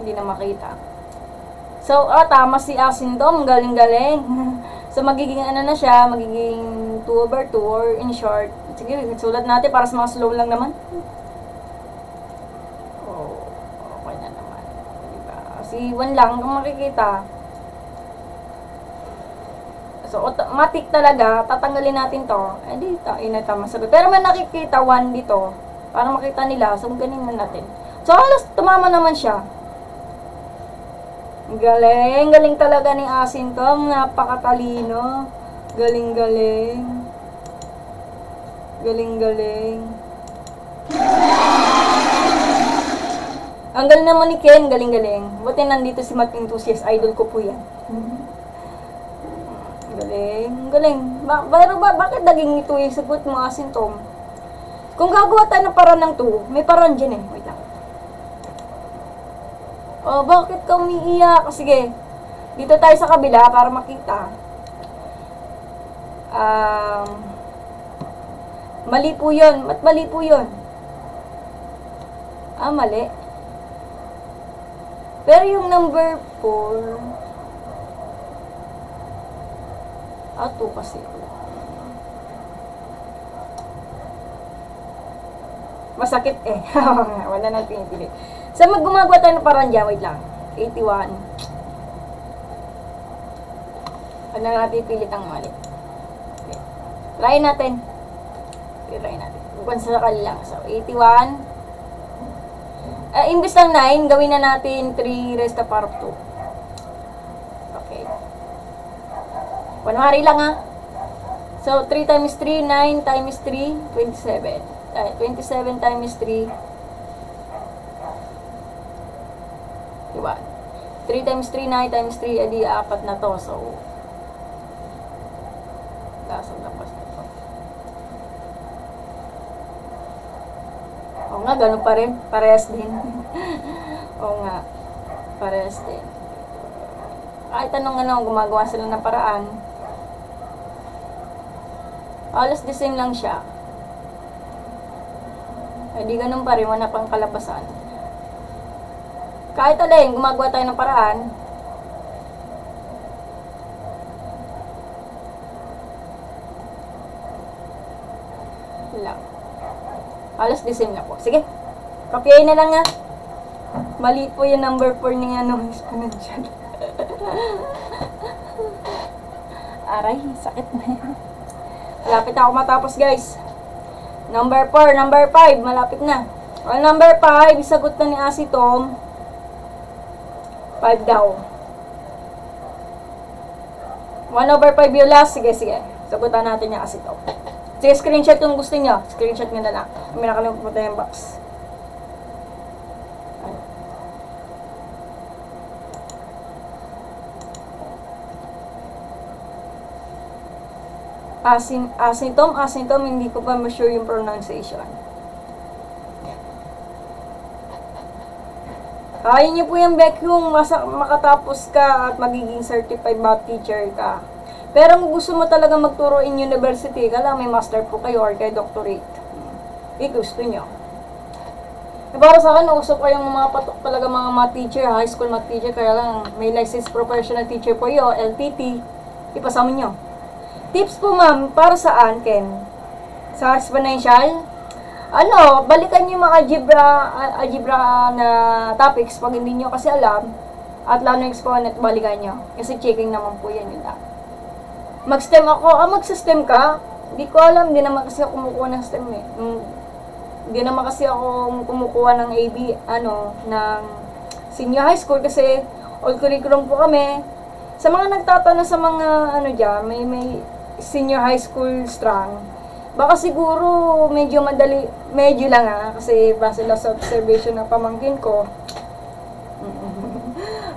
Hindi na makita. So, tama si Asindom. Galing-galing. So, magiging na siya, magiging 2/2 or in short. Sige, sulat natin para sa mga slow lang naman. Okay na naman. Diba? Kasi 1 lang kung makikita. So, automatic talaga, tatanggalin natin to. Eh, dito, tama sabi. Pero may nakikita 1 dito. Para makita nila. So, ganin na natin. So, halos tumama naman siya. Galing. Galing talaga ni Asin Tom. Napakatalino. Galing, galing. Galing, galing. Ang galing naman ni Ken. Galing, galing. Buti nandito si Math Enthusiast. Idol ko po yan. Galing, galing. Pero bakit naging ito yung sagot mo, Asin Tom? Kung gagawa tayo ng paraan ng 2, may paraan dyan eh. Wait lang. Oh, bakit ka umiiyak? Sige. Dito tayo sa kabila para makita. Mali po yun. Ba't mali po yun? Mali. Pero yung number 4, 2 kasi. Masakit eh. Wala nang pinipili. So, gumagawa tayo ng paraan dyan. Wait lang. 81. Ano natin pilit ang mali. Okay. Try natin. Okay, try natin. Bukan sa lang. So, 81. Imbis ng 9, gawin na natin 3 raised to the power of 2. Okay. Kunwari lang ha. So, 3 times 3, 9 times 3, 27. 27 times 3. Diba? 3 times 3, 9 times 3, edi 4 na to. So, lasang lapas na to. Oo nga, ganun pa rin. Parehas din. Oo nga. Parehas din. Kahit anong gumagawa sila ng paraan. Halos the same lang siya. Eh, di ganun pa rin, wala pang kalabasan. Kahit alin, gumagawa tayo ng paraan. Lang. Halos the same na po. Sige, copyain na lang nga. Mali po yung number 4 ni exponential. Aray, sakit na yan. Malapit ako matapos, guys. Number 4, number 5, malapit na. Well, number 5, isagot na ni Asi Tom. 5 daw. 1/5 yung last. Sige, sige. Sagutan natin yung Asi Tom. Sige, screenshot kung gusto nyo. Screenshot nyo na lang. May nakalimutan po yung box. Asin Tom, hindi ko pa ma-sure yung pronunciation. Kaya niyo po yung Beck yung makatapos ka at magiging certified math teacher ka. Pero kung gusto mo talaga magturo in university, kailangan may master po kayo or kay doctorate. Gusto nyo. Para sa akin, nausap ko yung mga patok talaga mga math teacher, high school math teacher, kaya lang may licensed professional teacher po yun, LTT, ipasama nyo. Tips po ma'am, para saan, Ken? Sa exponential? Balikan nyo yung mga algebra na topics pag hindi nyo kasi alam, at lalo yung exponent, balikan nyo. Kasi checking naman po yan yun. Mag-STEM ako, mag-STEM ka? Hindi ko alam, hindi naman kasi ako kumukuha ng STEM eh. Hindi naman kasi ako kumukuha ng AB, ng senior high school kasi all curriculum po kami. Sa mga nagtatanong sa mga, dyan, may senior high school strong. Baka siguro medyo madali, medyo lang kasi base lang sa observation ng pamangkin ko.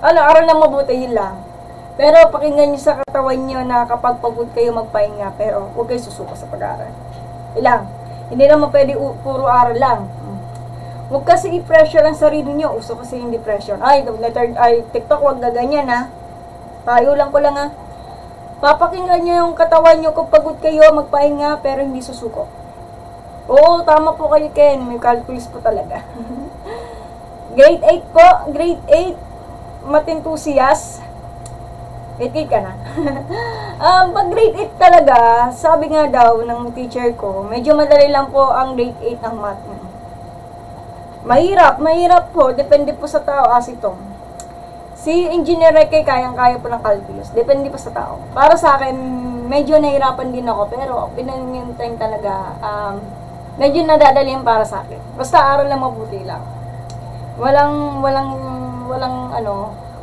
Aral na mabuti yun lang. Pero pakinggan nyo sa katawan nyo na kapag pagod kayo magpahinga, pero huwag kayo susuko sa pag-aaral. Ilang. Hindi naman pwede puro aral lang. Huwag kasi i-pressure ang sarili nyo. Uso kasi yung depression. TikTok, huwag na ganyan Payo lang ko lang Papakinggan nyo yung katawan nyo kung pagod kayo, magpahinga, pero hindi susuko. Oo, tama po kayo, Ken. May calculus po talaga. Grade 8 po. Grade 8. Math Enthusiast. Grade 8 ka na. Pag grade 8 talaga, sabi nga daw ng teacher ko, medyo madali lang po ang grade 8 ng math. Mahirap po. Depende po sa tao, Asi Tom. Si Engineer Rek kay kayang-kaya po ng calculus. Depende pa sa tao. Para sa akin, medyo nahirapan din ako. Pero, pinangyayantay talaga, medyo nadadali yan para sa akin. Basta aral lang mabuti lang.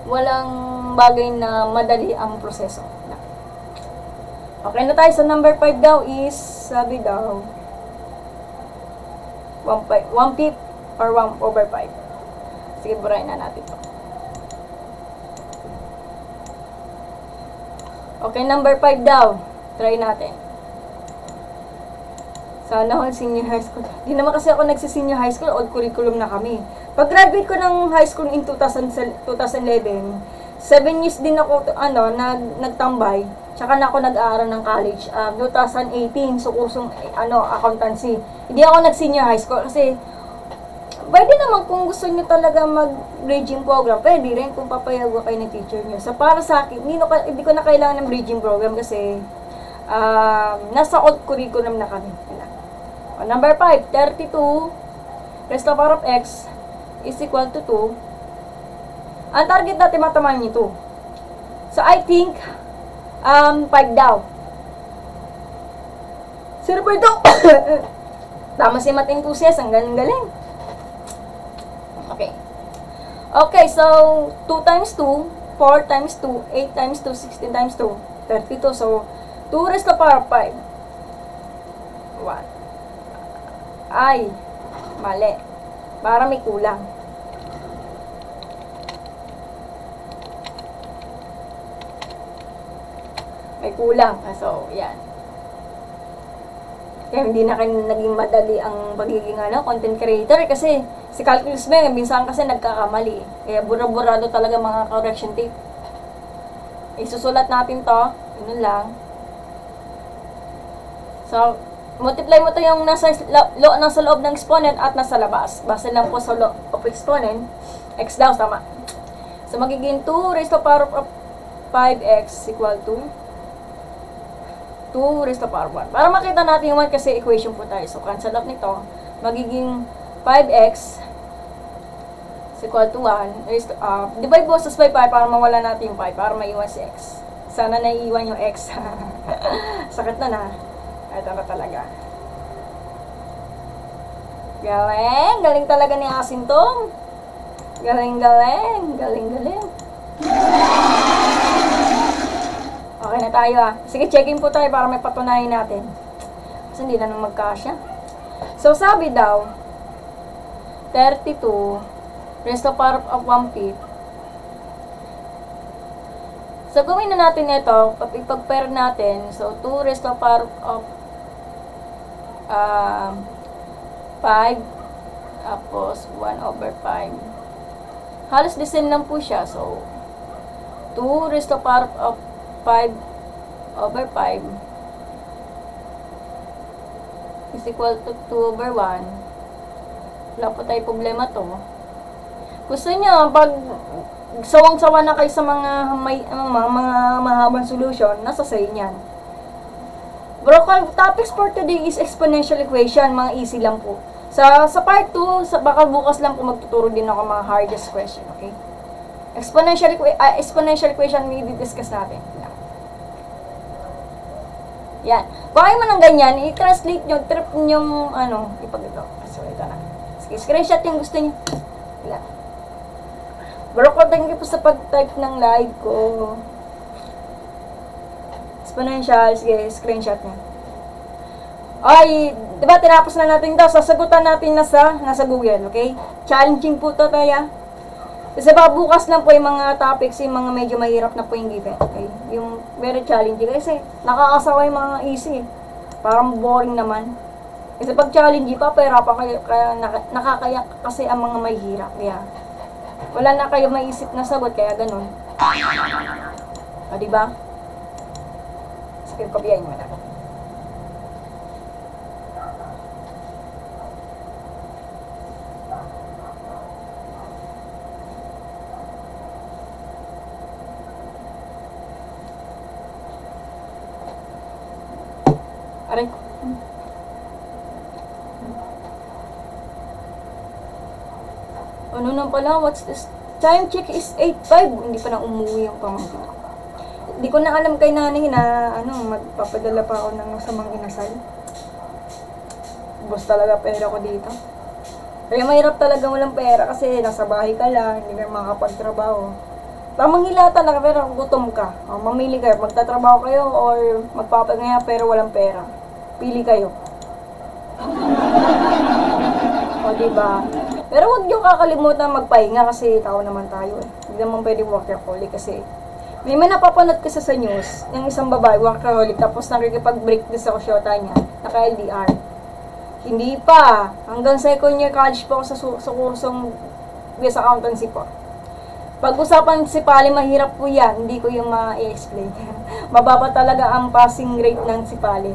Walang bagay na madali ang proseso. Okay na tayo sa number 5 daw is, sabi daw, 1/5 or 1/5. Sige, burahin na natin to. Okay, number 5 daw. Try natin. Sana all senior high school. Di naman kasi ako nagsi-senior high school, old curriculum na kami. Pag-graduate ko ng high school in 2011, 7 years din ako, nagtambay. Tsaka na ako nag-aaral ng college. 2018, so kursong, accountancy. Hindi ako nag-senior high school kasi, pwede naman kung gusto nyo talaga mag-bridging program, pwede rin kung papayago kayo ng teacher nyo. So, para sa akin, hindi ko na kailangan ng bridging program kasi, nasa old curriculum na kami. Number 5, 32 rest of power of x is equal to 2. Ang target natin matamaan nyo 2. So, I think, 5 daw. 0.2. Tama si Math Enthusiast, ang galing-galing. Okay. Okay, so, 2 times 2, 4 times 2, 8 times 2, 16 times 2, 32. So, 2 raised to the power of 5. 1. Ay, mali. Para may kulang. May kulang. So, yan. Kaya hindi na kayo naging madali ang pagiging content creator kasi si Calculus ba, minsan kasi nagkakamali. Kaya bura-burado talaga mga correction tape. Isusulat natin to. Yun lang. So, multiply mo to yung nasa loob ng exponent at nasa labas. Base lang po sa law of exponent. X daw, tama. So, magiging 2 raised to the power of 5x equal to 2 raised to the power of 1. Para makita natin yung 1 kasi equation po tayo. So, cancel up nito. Magiging 5x is equal to 1 raised to, divide po sa 5 para mawala natin yung 5. Para maiwan si x. Sana naiiwan yung x. Sakit na. Ito na talaga. Galing. Galing talaga ni Asin to. Galing. Okay na tayo Sige, checking po tayo para may patunayan natin. Kasi hindi na nang magkasya. So, sabi daw, 32 raised to the power of 1/5. So, gawin na natin ito. Ipag-pair natin. So, 2 raised to the power of 5 tapos 1/5. Halos the same lang po siya. So, 2 raised to the power of 5/5 is equal to 2/1. Wala po tayo problema to. Gusto niyo, pag sawang-sawa na kayo sa mga mahabang solution, nasa sa inyan. Bro, topics for today is exponential equation. Mga easy lang po. Sa part 2, baka bukas lang po magtuturo din ako mga hardest question, okay? Exponential equation, i-discuss natin. Yan. Kung ayaw mo ng ganyan, i-translate nyo, trip nyo, ipag ito. So, ito na. Sige, screenshot yung gusto nyo. Yan. Bro, thank you po sa pag-type ng live ko. Exponential, sige, screenshot niya. Ay, diba, tinapos na natin ito. Sasagutan natin nasa Google, okay? Challenging po ito, tayo. Kasi bukas lang po yung mga topics, yung mga medyo mahirap na po yung given, okay? Yung very challenging. Kasi nakakasawa yung mga easy. Parang boring naman. Kasi pag challenging pa, pero kaya nakakaya kasi ang mga mahirap. Kaya, wala na kayo maisip na sagot, kaya ganun. O, diba? Sige, kopyahin mo na. Aray ko. Ano na pala? What's this Time check is 8:05. Hindi pa na umuwi yung pamangkin ko. Hindi ko na alam kay nanay na magpapadala pa ako ng masamang inasal. Bus talaga pera ko dito. Kaya mahirap talaga walang pera kasi nasa bahay ka lang, hindi ka makakapagtrabaho. Tamang hilata na pero gutom ka. Mamili kayo, magtatrabaho kayo or magpapagaya pero walang pera. Pili kayo. O diba? Pero huwag niyo kakalimutan magpahinga kasi tao naman tayo eh. Hindi naman pwede workaholic kasi may napapanood kasi sa news, yung isang babae, workaholic, tapos nakikipag-break din sa kusyota niya, naka-LDR. Hindi pa. Hanggang second year college po ako sa kursong business accountancy po. Pag-usapan si Pali, mahirap po yan. Hindi ko yung ma-explain. Mababa talaga ang passing rate ng si Pali.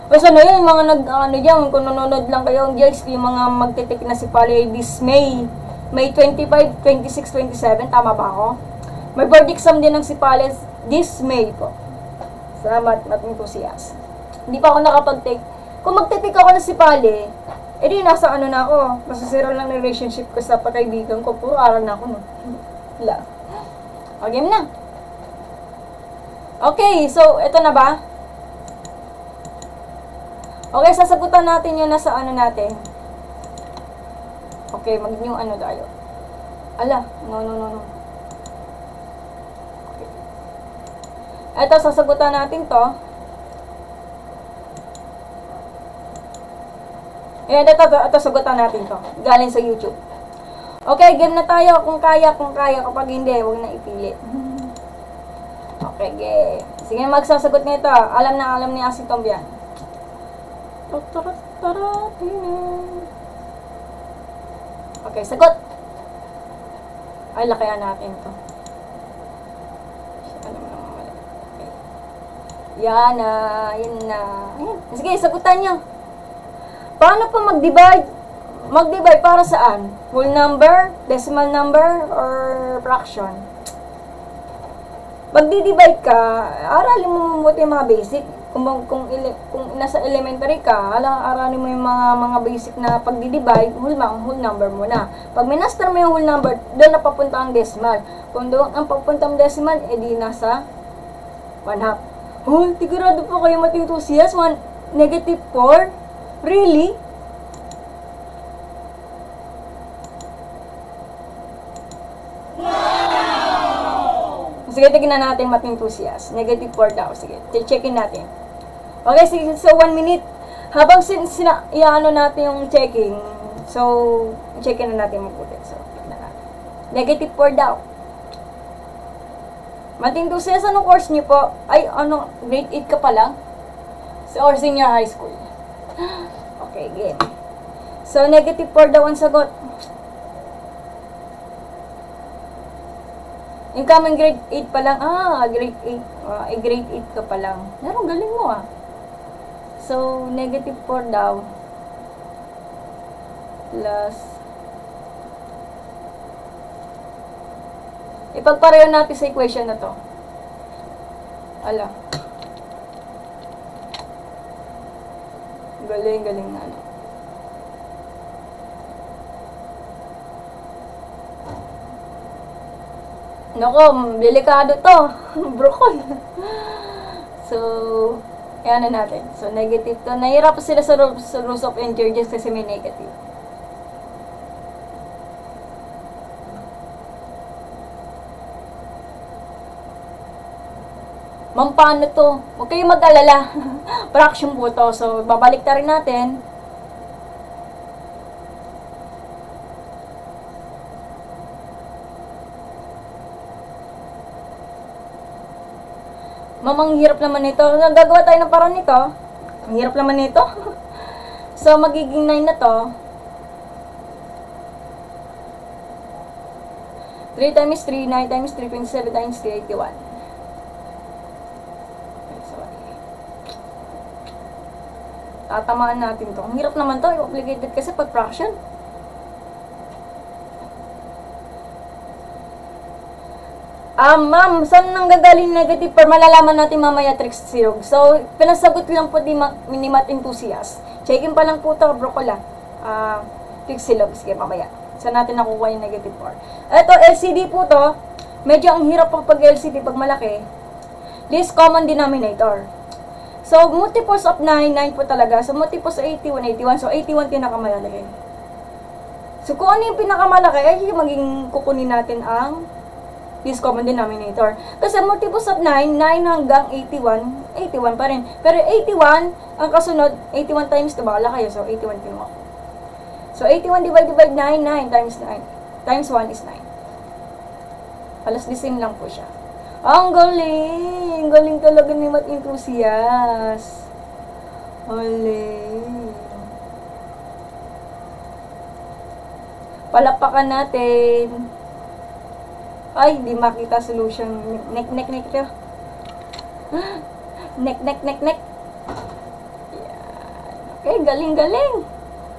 Kasi yun, yung mga dyan, kung nanonood lang kayo, guys, yung mga magtitik na si Pali this May 25, 26, 27, tama ba ako? May board exam din ng si Pali this May po. Salamat, enthusiast. Hindi pa ako nakapag-take. Kung magtitik ako na si Pali, edi nasa na ako. Masasira lang ng relationship ko sa pagkaibigan ko. Puro aral na ako, no? Wala. O, game na. Okay, so, ito na ba? Okay, sasagutan natin yun nasa natin. Okay, mag-new tayo. Ala, no. Okay. Ito, sasagutan natin to. Ayan, ito, sagutan natin to. Galing sa YouTube. Okay, game na tayo. Kung kaya. Kapag hindi, huwag na ipilit. Okay, game. Sige, magsasagot nito. Alam ni Asi Tom yan. Okay, sagot. Ay, lakayan natin to. Okay. Yan na. Ayan. Sige, sagutan nyo. Paano po mag-divide? Mag-divide para saan? Whole number, decimal number, or fraction? Pag di-divide ka, aralin mo mabuti yung mga basic. Kung nasa elementary ka, aralin mo yung mga basic na pag di-divide, whole number mo na. Pag minaster mo yung whole number, doon na papunta ang decimal. Kung doon ang papunta ang decimal, edi nasa 1/2. Oh, tigurado po kayo matutusiyas. -4? Really? Sige, tignan natin matintusias. -4 daw. Sige, checkin natin. Okay, sige, so 1 minute. Habang iano natin yung checking, so, checkin na natin mabuti. So, tignan natin. -4 daw. Matintusias, anong course niyo po? Ay, grade 8 ka pa lang? Or senior high school? Okay, game. So, -4 daw ang sagot. Yung kaming grade 8 pa lang. Grade 8. Grade 8 ka pa lang. Pero galing mo So, -4 daw. Plus. Ipagpareho natin sa equation na to. Ala. Galing na Nako, delikado to. Brokol. So, ayan na natin. So, negative to. Nahirap sila sa rules of integers kasi may negative. Ma'am, paano to? Huwag kayong mag-alala. Fraction po to. So, babalik ta rin natin. Mamang hirap naman nito. Gagawa tayo ng paraan nito. Ang hirap naman nito. So, magiging 9 na to. 3 times 3, 9 times 3, 27 times 3, 81. Tatamaan natin to. Ang hirap naman to. Complicated kasi pag fraction. Ma'am, saan nang gagaling negative per? Malalaman natin mamaya tricks silog. So, pinasagot lang po ni Math Enthusiast. Checkin pa lang po ito, brokola. Tricks silog. Sige, mamaya. Saan natin nakukuha yung negative 4? Ito, LCD po to. Medyo ang hirap pag LCD pag malaki. Least common denominator. So, multiples of 9, 9 po talaga. So, multiples of 81, 81. So, 81 pinakamalaki. So, kung ano yung pinakamalaki, ay yung maging kukunin natin ang least common denominator. Kasi multiples of 9, 9 hanggang 81, 81 pa rin. Pero 81, ang kasunod, 81 times 2, bakala kayo. So, 81 kinuha ko. So, 81 divided by 9, 9 times 9. Times 1 is 9. Alas the same lang po siya. Ang galing! Galing talaga ni Math Enthusiast. Galing. Palapakan natin. Ay, di makita solution. Nek. Nek. Okay, galing.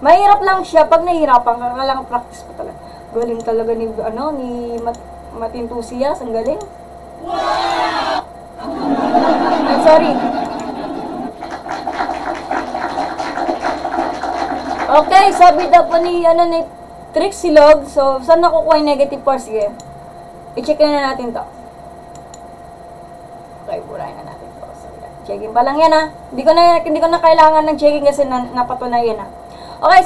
Mahirap lang siya. Pag nahihirapan ka, kailangan practice pa talaga. Galing talaga ni Math Enthusiast. Ang galing. I'm sorry. Okay, sabi daw po ni Trixie Log. So, saan nakukuha yung negative 4? Sige. I-check na natin to. Okay, burahin na natin to. So, checking pa lang yan ha. Hindi ko na kailangan ng checking kasi napatunayan ha. Okay,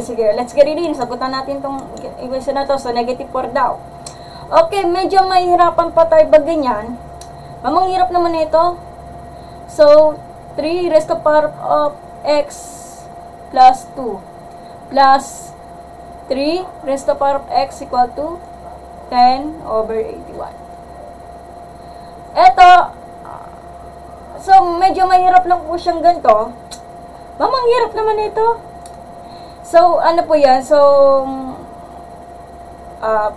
sige. Let's get it in. Sagutan natin tong equation na to. So, negative 4 daw. Okay, medyo mahirapan pa tayo pag ganyan. Mamang hirap naman ito. So, 3 raised to the power of x plus 2 plus 3 raised to the power of x equal to 10 over 81. Ito, so, medyo mahirap lang po siyang ganito. Mamang hirap naman ito. So, ano po yan? So,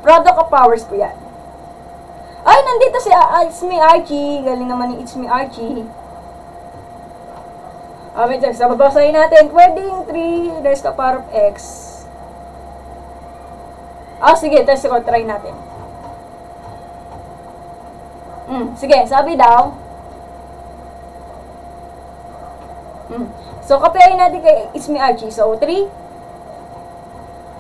product of powers po yan. Ay, nandito si It's Me Archie. Galing naman ni It's Me Archie. Wait lang. So, babasahin natin. Pwedeng 3 raised to the power of x. Sige. Test ko. Try natin. Sige. Sabi daw. So, kopyahin natin kay It's Me Archie. So, 3.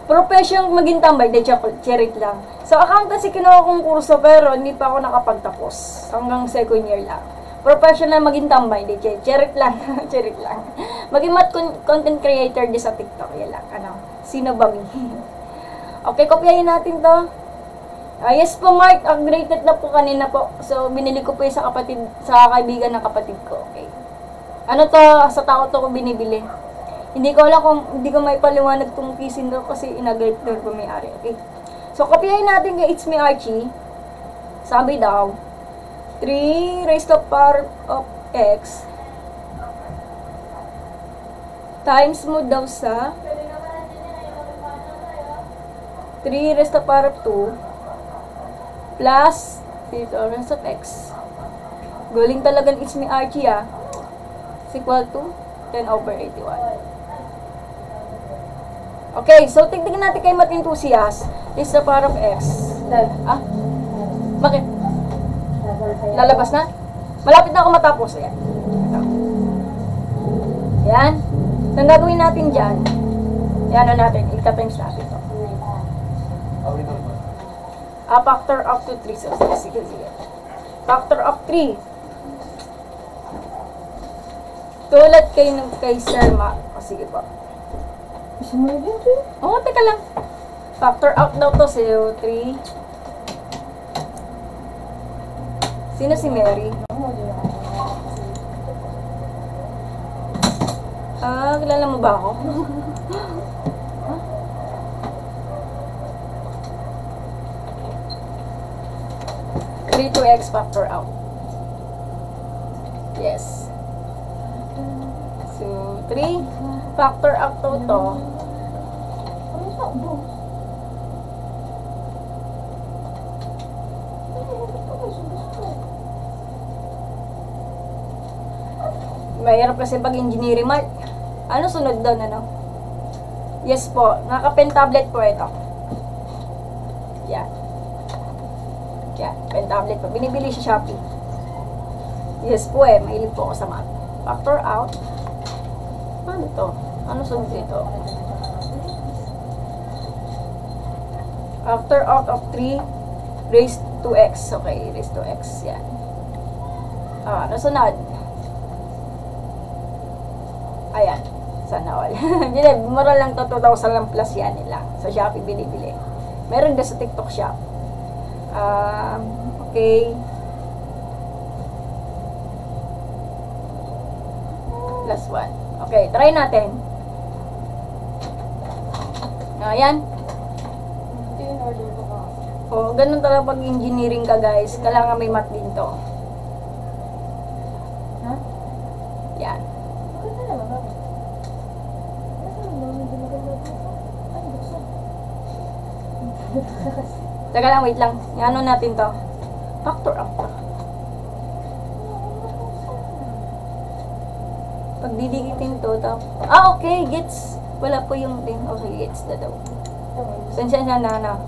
Profession maging tambay, de cherit lang. So, accountancy kinuha kong kurso pero hindi pa ako nakapagtapos. Hanggang second year lang. Professional maging tambay, de cherit lang. Cherit lang. Maging content creator di sa TikTok. Yan lang. Sino ba mi? Okay, kopyahin natin to. Yes po, Mark. Upgraded na po kanina po. So, binili ko po yung sa kaibigan ng kapatid ko. Okay. Ano to? Sa tao to ko binibili. Hindi ko alam kung hindi ko may paliwanag itong pisin doon kasi inagayt doon po may-ari. Okay. So, kopyahin natin kay It's Me Archie. Sabi daw, 3 raised to the power of x times mo daw sa 3 raised to the power of 2 plus 3 raised of x. Galing talaga It's Me Archie is equal to 10 over 81. Okay, so tignan natin kay Math Enthusiast. This is the power of x. Bakit? Lalabas na? Malapit na ako matapos. Ayan. Ayan. Ang gagawin natin dyan, ayan natin, ika-times natin ito. Factor of 3. So, sige. Factor of 3. Tulad kay Sir Ma. Sige po. Teka lang. Factor out daw to. So, 3. Sino si Mary? Kilala mo ba ako? 3 to x factor out. Yes. So, 3 factor out to. Mahirap kasi pag engineering, Mark. Ano sunod doon, ano? Yes po. Naka-pen tablet po ito. Yan. Yan. Pen tablet po. Binibili sa Shopee. Yes po mahilig po ako sa math. Factor out. Ano to? Ano sunod dito? Factor out of 3 raised to x. Okay, raised to x. Yan. Nasunod. Ayan. Sana all. Hindi, mura lang to. 2,000 lang plus yan nila. Sa Shopee binibili. Meron din sa TikTok shop. Okay. Plus 1. Okay, try natin. Ayan. Ganun talaga pag engineering ka, guys. Kailangan may math din to. Yan. Teka lang, wait lang. Ano natin to? Factor out to. Pag didikitin to, okay, gets. Wala po yung thing. Okay, gets na daw. Sensya na.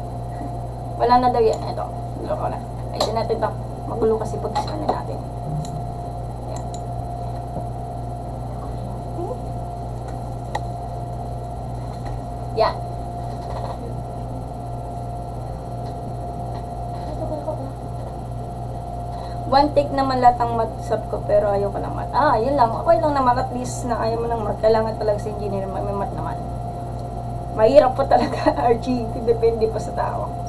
Wala na daw yan. Ito. Loko na. Ayun natin to. Magulo kasi pag ano natin. Yan. Yan. One take naman lahat ang math ko, pero ayaw ko ng math. Yun lang. Okay lang naman. At least na ayaw mo ng math. Kailangan talaga sa engineer. May math naman. Mahirap po talaga, Archie. Depende pa sa tao.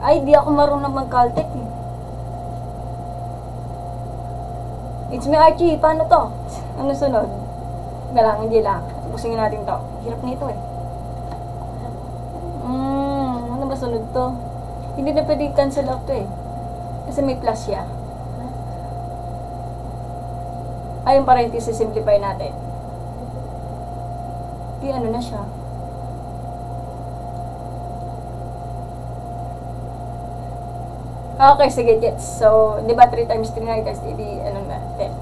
Ay, di ako marunong mag-caltech eh. It's me, Archie. Paano to? Ano sunod? Kailangan di lang. Busingin natin to. Hirap nito eh. Ano ba sunod to? Hindi na pwede cancel out to eh. Kasi may plus siya. Yung parenthesis, simplify natin. Di ano na siya. Okay, sige, gets. So, di ba 3 times 3 na, guys, di ano na, 10.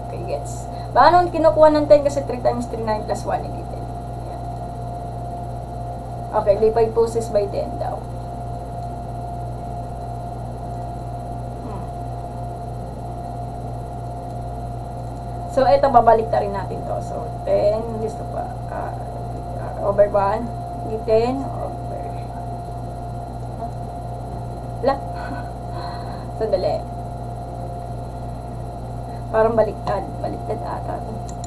Okay, gets. Paano kinukuha ng 10 kasi 3 times 3, 9 plus 1, hindi 10. Ayan. Okay, divide poses by 10 daw. So, ito, babalik na rin natin to. So, 10, listo pa, over 1. 10 over. Sandali. Parang baliktad. Baliktad ata.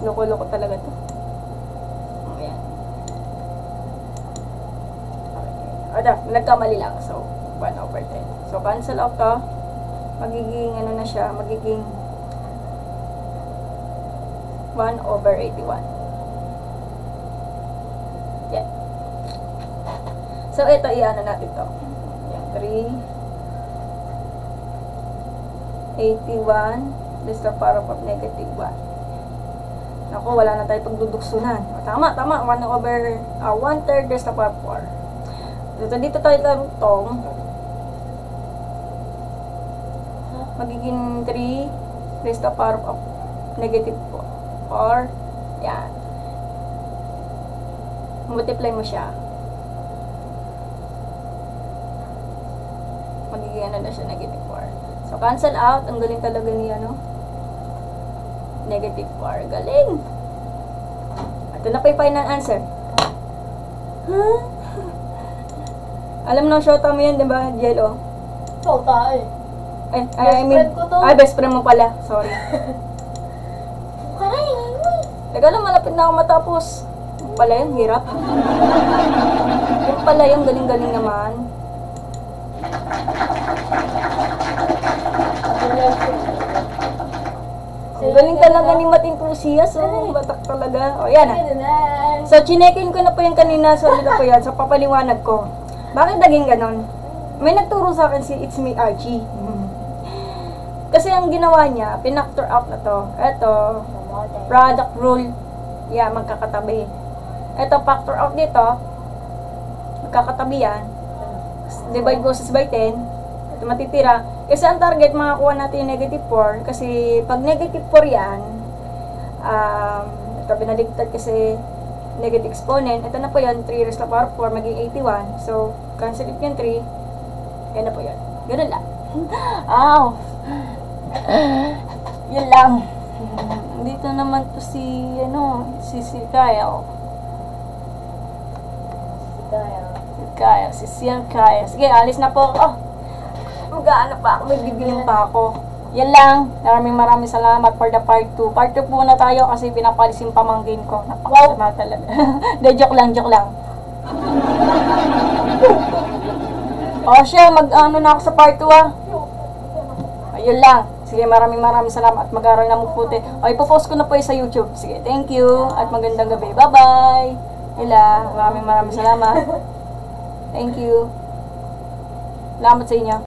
Loko-loko talaga to. Ayan. Okay. Nagkamali lang. So, 1 over 10. So, cancel out to. Magiging, ano na siya, magiging 1 over 81. Yan. So, ito, i-ano natin to. Yan, 3, 81, this the power of negative 1. Naku, wala na tayo pagduduksunan. Tama, 1 over, 1/3, this the power of 4. So, dito tayo tong, magiging 3, this the power of negative 4. Yan. Multiply mo siya. Magiging ano na siya, negative 4. So, cancel out. Ang galing talaga ni negative 4. Galing! Ito na pa yung final answer. Huh? Alam mo na, shota mo yan, diba, Jello? Shota eh. I mean, best friend mo pala. Sorry. Teka lang, malapit na ako matapos. Yung pala yung hirap. Yung pala yung galing-galing naman. Ang galing talaga ni Mating Crucias. Batak talaga. Yan So, chinekin ko na po yung kanina. So, ano po yan. So, papaliwanag ko. Bakit naging ganon? May nagturo sa akin si It's Me Archie. Kasi ang ginawa niya, pinactor out na to. Ito, product rule. Yeah, magkakatabi. Ito, factor out dito. Magkakatabi yan. Divide poses by 10. Ito matitira. Kasi ang target, makakuha natin yung negative 4. Kasi pag negative 4 yan, ito binaligtad kasi negative exponent. Ito na po yan, 3 raised to the power of 4, maging 81. So, cancel it yung 3. Yan na po yan. Ganun lang. Aw. Yun lang. Dito naman to si, si Kaya, oh. Si Sian Kaya. Sige, alis na po ako. Mag-ano pa ako, may bibiling pa ako. Yan lang. Maraming salamat for the part 2. Part 2 muna tayo kasi pinapalis yung pamangkin ko. Napakasama talaga. De, joke lang. O siya, mag-ano na ako sa part 2 ah. Ayun lang. Sige, maraming salamat at mag-aral na mabuti. O, ipopost ko na po sa YouTube. Sige, thank you at magandang gabi. Bye-bye. Maraming salamat. Thank you. Salamat sa inyo.